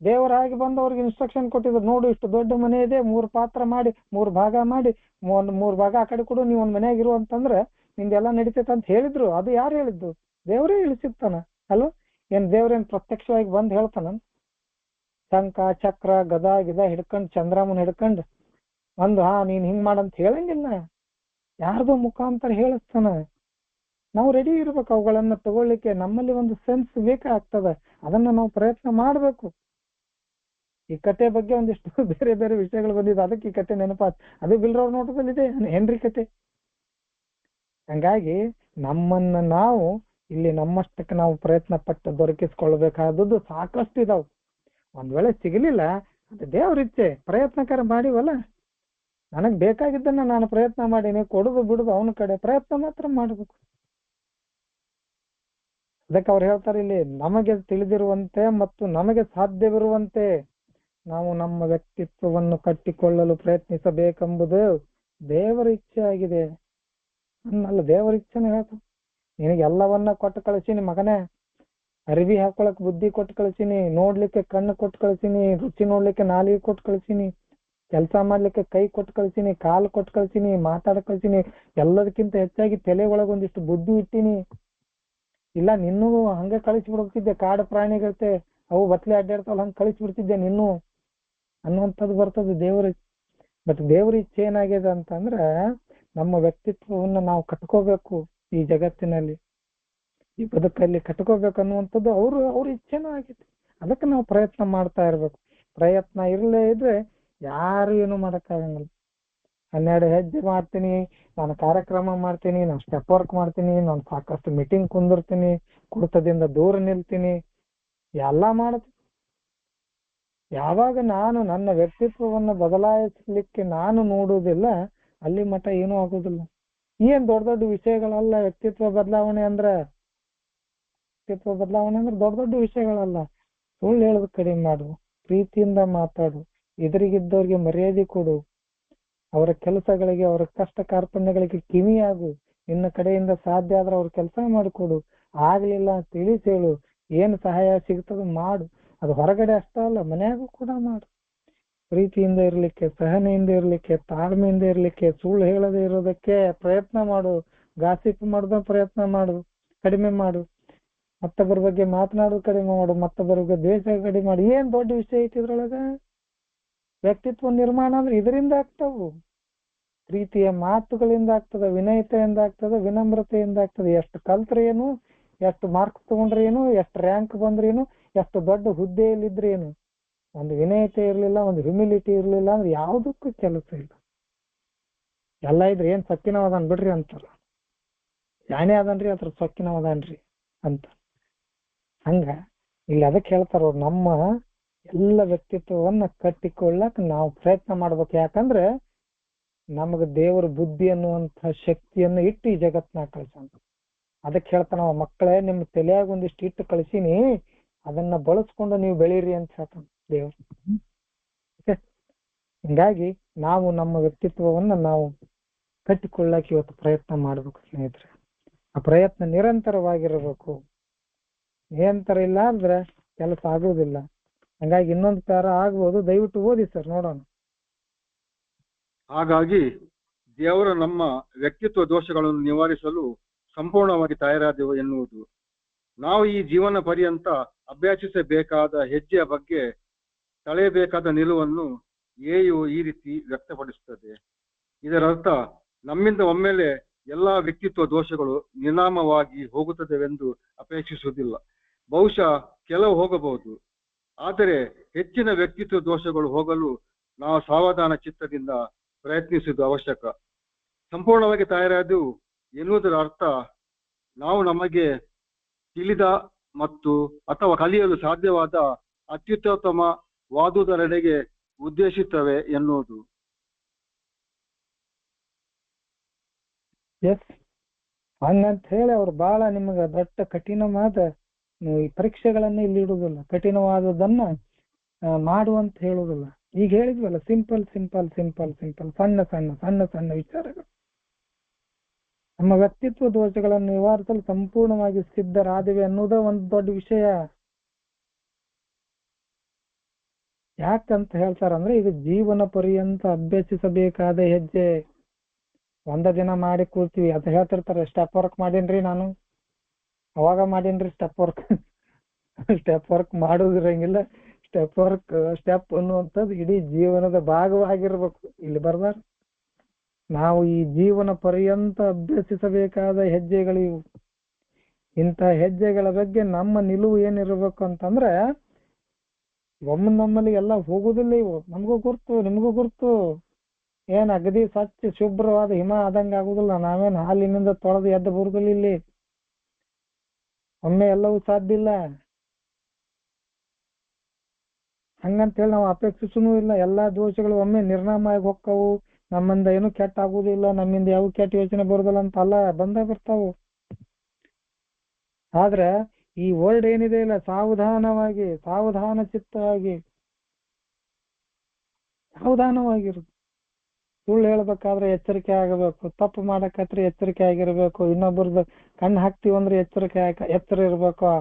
ದೇವರಾಗಿ ಬಂದು ಅವ್ರಿಗೆ ಇನ್ಸ್ಟ್ರಕ್ಷನ್ ಕೊಟ್ಟಿದ್ರು, ನೋಡು ಇಷ್ಟು ದೊಡ್ಡ ಮನೆ ಇದೆ, 3 ಪಾತ್ರ ಮಾಡಿ 3 ಭಾಗ ಮಾಡಿ, 3 ಭಾಗ ಆ ಕಡೆ ಕೊಡು, ನೀವು ಒಂದ್ ಮನೆಯಾಗ ಇರು ಅಂತಂದ್ರೆ ನಿಂದೆಲ್ಲ ನಡೀತೈತೆ ಅಂತ ಹೇಳಿದ್ರು. ಅದು ಯಾರು ಹೇಳಿದ್ದು? ದೇವರೇ ಇಳಿಸಿರ್ತಾನ ಅಲ್ವ? ಏನ್ ದೇವ್ರೇನ್ ಪ್ರತ್ಯಕ್ಷವಾಗಿ ಬಂದ್ ಹೇಳ್ತಾನ? ಶಂಖ ಚಕ್ರ ಗದಾ ಹಿಡ್ಕೊಂಡ್, ಚಂದ್ರಮನ್ ಹಿಡ್ಕೊಂಡ್ ನೀನ್ ಹಿಂಗ್ ಮಾಡಂತ ಹೇಳಂಗಿಲ್ಲ, ಯಾರ್ದೋ ಮುಖಾಂತರ ಹೇಳಿಸ್ತಾನ. ನಾವು ರೆಡಿ ಇರ್ಬೇಕು ಅವುಗಳನ್ನ ತಗೊಳ್ಳಿಕ್ಕೆ. ನಮ್ಮಲ್ಲಿ ಒಂದು ಸೆನ್ಸ್ ಬೇಕಾಗ್ತದೆ, ಅದನ್ನ ನಾವು ಪ್ರಯತ್ನ ಮಾಡ್ಬೇಕು. ಈ ಕತೆ ಬಗ್ಗೆ ಒಂದಿಷ್ಟು ಬೇರೆ ಬೇರೆ ವಿಷಯಗಳು ಬಂದಿದ್ದು, ಅದಕ್ಕೆ ಈ ಕತೆ ನೆನಪಾತ್. ಅದು ಬಿಲ್ರವ್ರ ನೋಟದಲ್ಲಿದೆ, ಹೆನ್ರಿ ಕತೆ. ಹಂಗಾಗಿ ನಮ್ಮನ್ನ ನಾವು ಇಲ್ಲಿ ನಮ್ಮಷ್ಟಕ್ಕೆ ನಾವು ಪ್ರಯತ್ನ ಪಟ್ಟು ದೊರಕಿಸ್ಕೊಳ್ಬೇಕಾದದ್ದು ಸಾಕಷ್ಟು ಇದಾವ್. ಒಂದ್ ವೇಳೆ ಸಿಗಲಿಲ್ಲ, ಅದು ದೇವ್ರ ಇಚ್ಛೆ, ಪ್ರಯತ್ನಕರ ಮಾಡಿವಲ್ಲ. ನನಗ್ ಬೇಕಾಗಿದ್ದನ್ನ ನಾನು ಪ್ರಯತ್ನ ಮಾಡೀನಿ, ಕೊಡುದು ಬಿಡುದು ಅವನ ಕಡೆ, ಪ್ರಯತ್ನ ಮಾತ್ರ ಮಾಡ್ಬೇಕು. ಅದಕ್ಕೆ ಅವ್ರು ಹೇಳ್ತಾರೆ ಇಲ್ಲಿ, ನಮಗೆ ತಿಳಿದಿರುವಂತೆ ಮತ್ತು ನಮಗೆ ಸಾಧ್ಯವಿರುವಂತೆ ನಾವು ನಮ್ಮ ವ್ಯಕ್ತಿತ್ವವನ್ನು ಕಟ್ಟಿಕೊಳ್ಳಲು ಪ್ರಯತ್ನಿಸಬೇಕೆಂಬುದು ದೇವರ ಇಚ್ಛೆ ಆಗಿದೆ. ಅನ್ನಲ್ಲ, ದೇವರ ಇಚ್ಛೆನೇ ಹೇಳ್ತಾರೆ. ನಿನಗೆ ಎಲ್ಲವನ್ನ ಕೊಟ್ಟು ಕಳಿಸೀನಿ ಮಗನೇ, ಅರಿವಿ ಹಾಕೊಳಕ್ ಬುದ್ಧಿ ಕೊಟ್ಟು ಕಳಿಸೀನಿ, ನೋಡ್ಲಿಕ್ಕೆ ಕಣ್ಣು ಕೊಟ್ಟು ಕಳಿಸೀನಿ, ರುಚಿ ನೋಡ್ಲಿಕ್ಕೆ ನಾಲಿಗೆ ಕೊಟ್ಟು ಕಳಿಸೀನಿ, ಕೆಲಸ ಮಾಡ್ಲಿಕ್ಕೆ ಕೈ ಕೊಟ್ಟು ಕಳಿಸೀನಿ, ಕಾಲು ಕೊಟ್ಟು ಕಳಿಸೀನಿ, ಮಾತಾಡಕ್ ಕಳಿಸೀನಿ. ಎಲ್ಲದಕ್ಕಿಂತ ಹೆಚ್ಚಾಗಿ ತಲೆ ಒಳಗೆ ಒಂದಿಷ್ಟು ಬುದ್ಧಿ ಇಟ್ಟಿನಿ. ಇಲ್ಲ ನಿನ್ನೂ ಹಂಗೆ ಕಳಿಸ್ಬಿಡ್ತಿದ್ದೆ, ಕಾಡು ಪ್ರಾಣಿಗಳ್ತೆ ಅವು ಬತ್ಲೆ ಅಡ್ಡಾಡ್ತಾವಲ್ಲ ಹಂಗೆ ಕಳಿಸ್ಬಿಡ್ತಿದ್ದೆ ನಿನ್ನೂ ಅನ್ನುವಂಥದ್ದು ಬರ್ತದೆ ದೇವ್ರ. ಬಟ್ ದೇವ್ರ ಇಚ್ಛೆ ಏನಾಗಿದೆ ಅಂತಂದ್ರ ನಮ್ಮ ವ್ಯಕ್ತಿತ್ವವನ್ನ ನಾವು ಕಟ್ಕೋಬೇಕು, ಈ ಜಗತ್ತಿನಲ್ಲಿ ಈ ಬದುಕಲ್ಲಿ ಕಟ್ಕೋಬೇಕು ಅನ್ನುವಂಥದ್ದು ಅವ್ರ ಇಚ್ಛೆನೂ ಆಗೈತಿ. ಅದಕ್ಕೆ ನಾವು ಪ್ರಯತ್ನ ಮಾಡ್ತಾ ಇರ್ಬೇಕು. ಪ್ರಯತ್ನ ಇರಲೇ ಇದ್ರೆ ಯಾರು ಏನು ಮಾಡಕ್ಕಾಗಂಗಿಲ್ಲ. 12 ಹೆಜ್ಜೆ ಮಾಡ್ತೀನಿ, ನಾನು ಕಾರ್ಯಕ್ರಮ ಮಾಡ್ತೀನಿ, ನಾನು ಸ್ಟೆಪ್ ವರ್ಕ್ ಮಾಡ್ತೀನಿ, ನಾನು ಸಾಕಷ್ಟು ಮೀಟಿಂಗ್ ಕುಂದಿರ್ತೀನಿ, ಕುಡಿತದಿಂದ ದೂರ ನಿಲ್ತೀನಿ, ಎಲ್ಲ ಮಾಡ್ತೀನಿ. ಯಾವಾಗ ನಾನು ನನ್ನ ವ್ಯಕ್ತಿತ್ವವನ್ನು ಬದಲಾಯಿಸ್ಲಿಕ್ಕೆ ನಾನು ನೋಡುವುದಿಲ್ಲ, ಅಲ್ಲಿ ಮಠ ಏನೂ ಆಗುದಿಲ್ಲ. ಏನ್ ದೊಡ್ಡ ದೊಡ್ಡ ವಿಷಯಗಳಲ್ಲ ವ್ಯಕ್ತಿತ್ವ ಬದಲಾವಣೆ ಅಂದ್ರೆ. ದೊಡ್ಡ ದೊಡ್ಡ ವಿಷಯಗಳಲ್ಲ. ಸುಳ್ಳು ಹೇಳೋದು ಕಡಿಮೆ ಮಾಡು, ಪ್ರೀತಿಯಿಂದ ಮಾತಾಡು, ಎದುರಿಗಿದ್ದವ್ರಿಗೆ ಮರ್ಯಾದೆ ಕೊಡು, ಅವರ ಕೆಲಸಗಳಿಗೆ ಅವರ ಕಷ್ಟ ಕಾರ್ಪಣ್ಯಗಳಿಗೆ ಕಿವಿಯಾಗು, ನಿನ್ನ ಕಡೆಯಿಂದ ಸಾಧ್ಯ ಆದ್ರೆ ಅವ್ರ ಕೆಲಸ ಮಾಡಿಕೊಡು, ಆಗ್ಲಿಲ್ಲ ತಿಳಿಸಿ ಹೇಳು, ಏನ್ ಸಹಾಯ ಸಿಗ್ತದ ಮಾಡು. ಅದು ಹೊರಗಡೆ ಅಷ್ಟೇ ಅಲ್ಲ, ಮನ್ಯಾಗೂ ಕೂಡ ಮಾಡು. ಪ್ರೀತಿಯಿಂದ ಇರ್ಲಿಕ್ಕೆ, ಸಹನೆಯಿಂದ ಇರ್ಲಿಕ್ಕೆ, ತಾಳ್ಮೆಯಿಂದ ಇರ್ಲಿಕ್ಕೆ, ಸುಳ್ಳು ಹೇಳದೆ ಇರೋದಕ್ಕೆ ಪ್ರಯತ್ನ ಮಾಡು. ಗಾಸಿಪ್ ಮಾಡೋದ ಪ್ರಯತ್ನ ಮಾಡು, ಕಡಿಮೆ ಮಾಡು. ಮತ್ತೊಬ್ಬರ ಬಗ್ಗೆ ಮಾತನಾಡೋದು ಕಡಿಮೆ ಮಾಡು, ಮತ್ತೊಬ್ಬರ ಬಗ್ಗೆ ದ್ವೇಷ ಕಡಿಮೆ ಮಾಡು. ಏನ್ ದೊಡ್ಡ ವಿಷಯ ಐತಿ ಇದ್ರೊಳಗ? ವ್ಯಕ್ತಿತ್ವ ನಿರ್ಮಾಣ ಅಂದ್ರೆ ಇದರಿಂದ ಆಗ್ತಾವು. ಪ್ರೀತಿಯ ಮಾತುಗಳಿಂದ ಆಗ್ತದೆ, ವಿನಯತೆಯಿಂದ ಆಗ್ತದೆ, ವಿನಮ್ರತೆಯಿಂದ ಆಗ್ತದೆ. ಎಷ್ಟು ಕಲ್ತ್ರೆ ಏನು, ಎಷ್ಟು ಮಾರ್ಕ್ಸ್ ತಗೊಂಡ್ರೆ ಏನು, ಎಷ್ಟು ರ್ಯಾಂಕ್ ಬಂದ್ರೆ ಏನು, ಎಷ್ಟು ದೊಡ್ಡ ಹುದ್ದೆಯಲ್ಲಿದ್ರೆ ಏನು, ಒಂದು ವಿನಯತೆ ಇರ್ಲಿಲ್ಲ, ಒಂದು ಹ್ಯುಮಿಲಿಟಿ ಇರ್ಲಿಲ್ಲ ಅಂದ್ರೆ ಯಾವುದಕ್ಕೂ ಕೆಲಸ ಇಲ್ಲ. ಎಲ್ಲ ಇದ್ರೆ ಏನ್ ಸೊಕ್ಕಿನವ ಅದಾನ್ ಬಿಡ್ರಿ ಅಂತಾರ, ಯಾನೇ ಅದನ್ರಿ ಅದ್ರ ಸೊಕ್ಕಿನವ ಅದಾನ್ರಿ ಅಂತ. ಹಂಗ ಇಲ್ಲಿ ಅದಕ್ಕೆ ಹೇಳ್ತಾರ ಅವ್ರು, ನಮ್ಮ ಎಲ್ಲ ವ್ಯಕ್ತಿತ್ವವನ್ನ ಕಟ್ಟಿಕೊಳ್ಳಕ್ ನಾವು ಪ್ರಯತ್ನ ಮಾಡ್ಬೇಕು. ಯಾಕಂದ್ರೆ ನಮಗ ದೇವರ ಬುದ್ಧಿ ಅನ್ನುವಂತ ಶಕ್ತಿಯನ್ನು ಇಟ್ಟು ಈ ಜಗತ್ನಾಗ ಕಳ್ಸಂತ. ಅದಕ್ಕೆ ಹೇಳ್ತಾನ, ಮಕ್ಕಳೇ ನಿಮ್ ತಲೆಯಾಗ ಒಂದಿಷ್ಟು ಇಟ್ಟು ಕಳ್ಸಿನಿ, ಅದನ್ನ ಬಳಸ್ಕೊಂಡು ನೀವು ಬೆಳೀರಿ ಅಂತ ಹೇಳ್ತಾನ ದೇವ್ರು. ಹಿಂಗಾಗಿ ನಾವು ನಮ್ಮ ವ್ಯಕ್ತಿತ್ವವನ್ನ ನಾವು ಕಟ್ಟಿಕೊಳ್ಳಕ್ ಇವತ್ತು ಪ್ರಯತ್ನ ಮಾಡ್ಬೇಕು ಸ್ನೇಹಿತರೆ. ಆ ಪ್ರಯತ್ನ ನಿರಂತರವಾಗಿರಬೇಕು. ನಿರಂತರ ಇಲ್ಲ ಅಂದ್ರೆ ಕೆಲಸ ಆಗೋದಿಲ್ಲ. ಹಂಗಾಗಿ ಇನ್ನೊಂದು ಪ್ಯಾರ ಆಗ್ಬೋದು, ದಯವಿಟ್ಟು ಓದಿ ಸರ್ ನೋಡೋಣ. ಹಾಗಾಗಿ ದೇವರು ನಮ್ಮ ವ್ಯಕ್ತಿತ್ವ ದೋಷಗಳನ್ನು ನಿವಾರಿಸಲು ಸಂಪೂರ್ಣವಾಗಿ ತಯಾರಾದೆವು ಎನ್ನುವುದು. ನಾವು ಈ ಜೀವನ ಪರ್ಯಂತ ಅಭ್ಯಾಸಿಸಬೇಕಾದ ಹೆಜ್ಜೆಯ ಬಗ್ಗೆ ತಳೆಯಬೇಕಾದ ನಿಲುವನ್ನು ಎಯು ಈ ರೀತಿ ವ್ಯಕ್ತಪಡಿಸುತ್ತದೆ. ಇದರರ್ಥ ನಮ್ಮಿಂದ ಒಮ್ಮೆಲೆ ಎಲ್ಲಾ ವ್ಯಕ್ತಿತ್ವ ದೋಷಗಳು ನಿರ್ನಾಮವಾಗಿ ಹೋಗುತ್ತದೆವೆಂದು ಅಪೇಕ್ಷಿಸುವುದಿಲ್ಲ. ಬಹುಶಃ ಕೆಲವು ಹೋಗಬಹುದು, ಆದರೆ ಹೆಚ್ಚಿನ ವ್ಯಕ್ತಿತ್ವ ದೋಷಗಳು ಹೋಗಲು ನಾವು ಸಾವಧಾನ ಚಿತ್ತದಿಂದ ಪ್ರಯತ್ನಿಸುವುದು ಅವಶ್ಯಕ. ಸಂಪೂರ್ಣವಾಗಿ ತಯಾರಾದೆವು ಎನ್ನುವುದರ ಅರ್ಥ ನಾವು ನಮಗೆ ತಿಳಿದ ಮತ್ತು ಅಥವಾ ಕಲಿಯಲು ಸಾಧ್ಯವಾದ ಅತ್ಯುತ್ತಮವಾದುದರೆಡೆಗೆ ಉದ್ದೇಶಿಸುತ್ತವೆ ಎನ್ನುವುದು. ಎಸ್, ಹಂಗಂತ ಹೇಳಿ ಅವ್ರು ಬಹಳ ನಿಮಗ ದೊಡ್ಡ ಕಠಿಣವಾದ ಈ ಪರೀಕ್ಷೆಗಳನ್ನ ಇಲ್ಲಿ ಇಡುವುದಿಲ್ಲ, ಕಠಿಣವಾದದನ್ನ ಮಾಡುವಂತ ಹೇಳುವುದಿಲ್ಲ. ಈಗ ಹೇಳಿದ್ವಲ್ಲ, ಸಿಂಪಲ್ ಸಿಂಪಲ್ ಸಿಂಪಲ್ ಸಿಂಪಲ್, ಸಣ್ಣ ಸಣ್ಣ ಸಣ್ಣ ಸಣ್ಣ ವಿಚಾರಗಳು. ನಮ್ಮ ವ್ಯಕ್ತಿತ್ವ ದೋಷಗಳನ್ನು ನಿವಾರಿಸಲು ಸಂಪೂರ್ಣವಾಗಿ ಸಿದ್ಧರಾದಿವೆ ಅನ್ನೋದೇ ಒಂದು ದೊಡ್ಡ ವಿಷಯ. ಯಾಕಂತ ಹೇಳ್ತಾರಂದ್ರೆ, ಇದು ಜೀವನ ಪರ್ಯಂತ ಅಭ್ಯಸಿಸಬೇಕಾದ ಹೆಜ್ಜೆ. ಒಂದ ದಿನ ಮಾಡಿ ಕೂರ್ತೀವಿ ಅಂತ ಹೇಳ್ತಿರ್ತಾರೆ, ಸ್ಟೆಪ್ ವರ್ಕ್ ಮಾಡೀನ್ರಿ ನಾನು, ಅವಾಗ ಮಾಡೀನ್ರಿ ಸ್ಟೆಪ್ ವರ್ಕ್. ಸ್ಟೆಪ್ ವರ್ಕ್ ಮಾಡೋದಿರಂಗಿಲ್ಲ. ಸ್ಟೆಪ್ ಅನ್ನುವಂಥದ್ದು ಇಡೀ ಜೀವನದ ಭಾಗವಾಗಿರ್ಬೇಕು. ಇಲ್ಲಿ ಬರ್ಬಾರ, ನಾವು ಈ ಜೀವನ ಪರ್ಯಂತ ಅಭ್ಯಸಿಸಬೇಕಾದ ಹೆಜ್ಜೆಗಳಿವು. ಇಂಥ ಹೆಜ್ಜೆಗಳ ಬಗ್ಗೆ ನಮ್ಮ ನಿಲುವು ಏನಿರ್ಬೇಕು ಅಂತಂದ್ರೆ, ನಮ್ಮಲ್ಲಿ ಎಲ್ಲ ಹೋಗುದಿಲ್ಲ ಇವು. ನಮಗೂ ಗುರ್ತು, ನಿಮಗೂ ಗುರ್ತು. ಏನ್ ಅಗದಿ ಸ್ವಚ್ಛ ಶುಭ್ರವಾದ ಹಿಮ ಆದಂಗ ಆಗುದಿಲ್ಲ. ನಾವೇನ್ ಹಾಲಿನಿಂದ ತೊಳೆದು ಎದ್ದು ಬರುದಿಲ್ಲ ಇಲ್ಲಿ. ಒಮ್ಮೆ ಎಲ್ಲವೂ ಸಾಧ್ಯ ಇಲ್ಲ. ಹಂಗಂತೇಳಿ ನಾವು ಅಪೇಕ್ಷಿಸೂ ಇಲ್ಲ. ಎಲ್ಲಾ ದೋಷಗಳು ಒಮ್ಮೆ ನಿರ್ನಾಮ ಆಗಿ ಹೋಗ್ತಾವು. ನಮ್ಮಿಂದ ಏನು ಕೆಟ್ಟ ಆಗುದಿಲ್ಲ, ನಮ್ಮಿಂದ ಯಾವ ಕೆಟ್ಟ ಯೋಚನೆ ಬರುದಿಲ್ಲ ಅಂತ ಅಲ್ಲ, ಬಂದ ಬರ್ತಾವು. ಆದ್ರೆ ಈ ವರ್ಡ್ ಏನಿದೆ ಇಲ್ಲ, ಸಾವಧಾನವಾಗಿ, ಸಾವಧಾನ ಚಿತ್ತವಾಗಿ, ಸಾವಧಾನವಾಗಿರುದು. ಸುಳ್ಳು ಹೇಳ್ಬೇಕಾದ್ರೆ ಎಚ್ಚರಿಕೆ ಆಗಬೇಕು, ತಪ್ಪು ಮಾಡಕತ್ರ ಎಚ್ಚರಿಕೆ ಆಗಿರ್ಬೇಕು, ಇನ್ನೊಬ್ಬರದ್ದು ಕಣ್ಣು ಹಾಕ್ತಿವಿ ಅಂದ್ರೆ ಎಚ್ಚರ ಇರ್ಬೇಕು,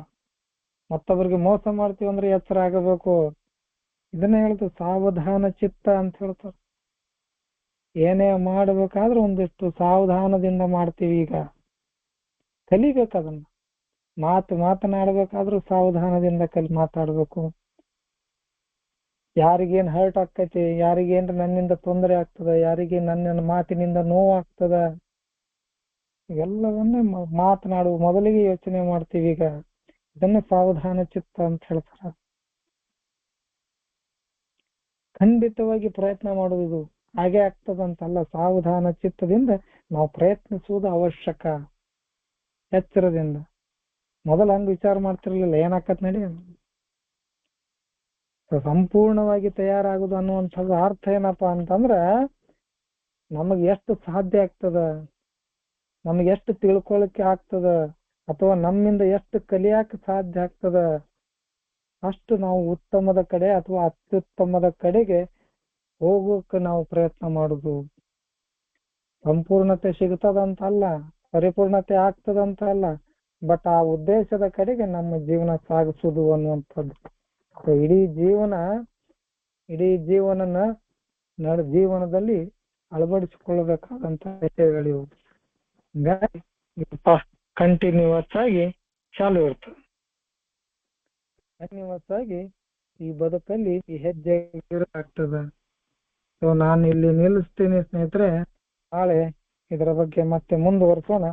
ಮತ್ತೊಬ್ಬರಿಗೆ ಮೋಸ ಮಾಡ್ತೀವಿ ಅಂದ್ರೆ ಎಚ್ಚರ ಆಗಬೇಕು. ಇದನ್ನ ಹೇಳ್ತು ಸಾವಧಾನ ಚಿತ್ತ ಅಂತ ಹೇಳ್ತಾರೆ. ಏನೇ ಮಾಡ್ಬೇಕಾದ್ರೆ ಒಂದಿಷ್ಟು ಸಾವಧಾನದಿಂದ ಮಾಡ್ತೀವಿ. ಈಗ ಕಲಿಬೇಕದನ್ನ. ಮಾತನಾಡ್ಬೇಕಾದ್ರೂ ಸಾವಧಾನದಿಂದ ಮಾತಾಡ್ಬೇಕು. ಯಾರಿಗೇನ್ ಹರ್ಟ್ ಆಕೈತಿ, ಯಾರಿಗೇನ್ ನನ್ನಿಂದ ತೊಂದರೆ ಆಗ್ತದ, ಯಾರಿಗೆ ನನ್ನ ಮಾತಿನಿಂದ ನೋವು ಆಗ್ತದ, ಇವೆಲ್ಲವನ್ನೇ ಮಾತನಾಡುವ ಮೊದಲಿಗೆ ಯೋಚನೆ ಮಾಡ್ತೀವಿ. ಈಗ ಇದನ್ನ ಸಾವಧಾನ ಚಿತ್ತ ಅಂತ ಹೇಳ್ತಾರ. ಖಂಡಿತವಾಗಿ ಪ್ರಯತ್ನ ಮಾಡುವುದು ಹಾಗೆ ಆಗ್ತದಂತಲ್ಲ. ಸಾವಧಾನ ಚಿತ್ತದಿಂದ ನಾವು ಪ್ರಯತ್ನಿಸುವುದು ಅವಶ್ಯಕ, ಎಚ್ಚರದಿಂದ. ಮೊದಲು ಹಂಗ ವಿಚಾರ ಮಾಡ್ತಿರ್ಲಿಲ್ಲ, ಏನಾಕತ್ ನಡಿ. ಸಂಪೂರ್ಣವಾಗಿ ತಯಾರಾಗುದು ಅನ್ನುವಂಥದ್ದು ಅರ್ಥ ಏನಪ್ಪಾ ಅಂತಂದ್ರ, ನಮಗ್ ಎಷ್ಟು ಸಾಧ್ಯ ಆಗ್ತದ, ನಮಗ್ ಎಷ್ಟು ತಿಳ್ಕೊಳಕ್ಕೆ ಆಗ್ತದ, ಅಥವಾ ನಮ್ಮಿಂದ ಎಷ್ಟು ಕಲಿಯಾಕ ಸಾಧ್ಯ ಆಗ್ತದ, ಅಷ್ಟು ನಾವು ಉತ್ತಮದ ಕಡೆ ಅಥವಾ ಅತ್ಯುತ್ತಮದ ಕಡೆಗೆ ಹೋಗೋಕೆ ನಾವು ಪ್ರಯತ್ನ ಮಾಡುದು. ಸಂಪೂರ್ಣತೆ ಸಿಗ್ತದಂತ ಅಲ್ಲ, ಪರಿಪೂರ್ಣತೆ ಆಗ್ತದಂತ ಅಲ್ಲ, ಬಟ್ ಆ ಉದ್ದೇಶದ ಕಡೆಗೆ ನಮ್ಮ ಜೀವನ ಸಾಗಿಸುದು ಅನ್ನುವಂಥದ್ದು. ಇಡೀ ಜೀವನದಲ್ಲಿ ಅಳವಡಿಸಿಕೊಳ್ಳಬೇಕಾದಂತ ವಿಷಯಗಳಿವು. ಕಂಟಿನ್ಯೂಸ್ ಆಗಿ ಚಾಲು ಇರ್ತದೆ. ಕಂಟಿನ್ಯೂಸ್ ಆಗಿ ಈ ಬದುಕಲ್ಲಿ ಈ ಹೆಜ್ಜೆ ಆಗ್ತದ. ಸೊ ನಾನು ಇಲ್ಲಿ ನಿಲ್ಲಿಸ್ತೀನಿ ಸ್ನೇಹಿತರೆ. ನಾಳೆ ಇದರ ಬಗ್ಗೆ ಮತ್ತೆ ಮುಂದುವರ್ಸೋಣ.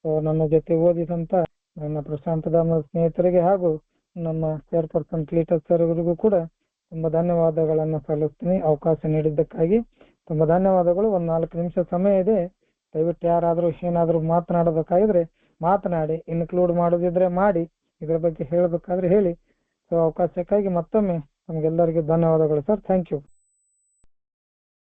ಸೊ ನನ್ನ ಜೊತೆ ಓದಿದಂತ ನನ್ನ ಪ್ರಶಾಂತ ಧಾಮ ಸ್ನೇಹಿತರಿಗೆ ಹಾಗೂ ನಮ್ಮ ಚೇರ್ಪರ್ಸನ್ ಕ್ಲೀಟಸ್ ಸರ್ ಅವರಿಗೂ ಕೂಡ ತುಂಬ ಧನ್ಯವಾದಗಳನ್ನು ಸಲ್ಲಿಸ್ತೀನಿ. ಅವಕಾಶ ನೀಡಿದ್ದಕ್ಕಾಗಿ ತುಂಬ ಧನ್ಯವಾದಗಳು. ಒಂದು 4 ನಿಮಿಷ ಸಮಯ ಇದೆ. ದಯವಿಟ್ಟು ಯಾರಾದರೂ ಏನಾದರೂ ಮಾತನಾಡಬೇಕಾಗಿದ್ರೆ ಮಾತನಾಡಿ, ಇನ್ಕ್ಲೂಡ್ ಮಾಡೋದಿದ್ರೆ ಮಾಡಿ, ಇದರ ಬಗ್ಗೆ ಹೇಳಬೇಕಾದ್ರೆ ಹೇಳಿ. ಸೊ ಅವಕಾಶಕ್ಕಾಗಿ ಮತ್ತೊಮ್ಮೆ ನಮಗೆಲ್ಲರಿಗೂ ಧನ್ಯವಾದಗಳು ಸರ್. Thank you.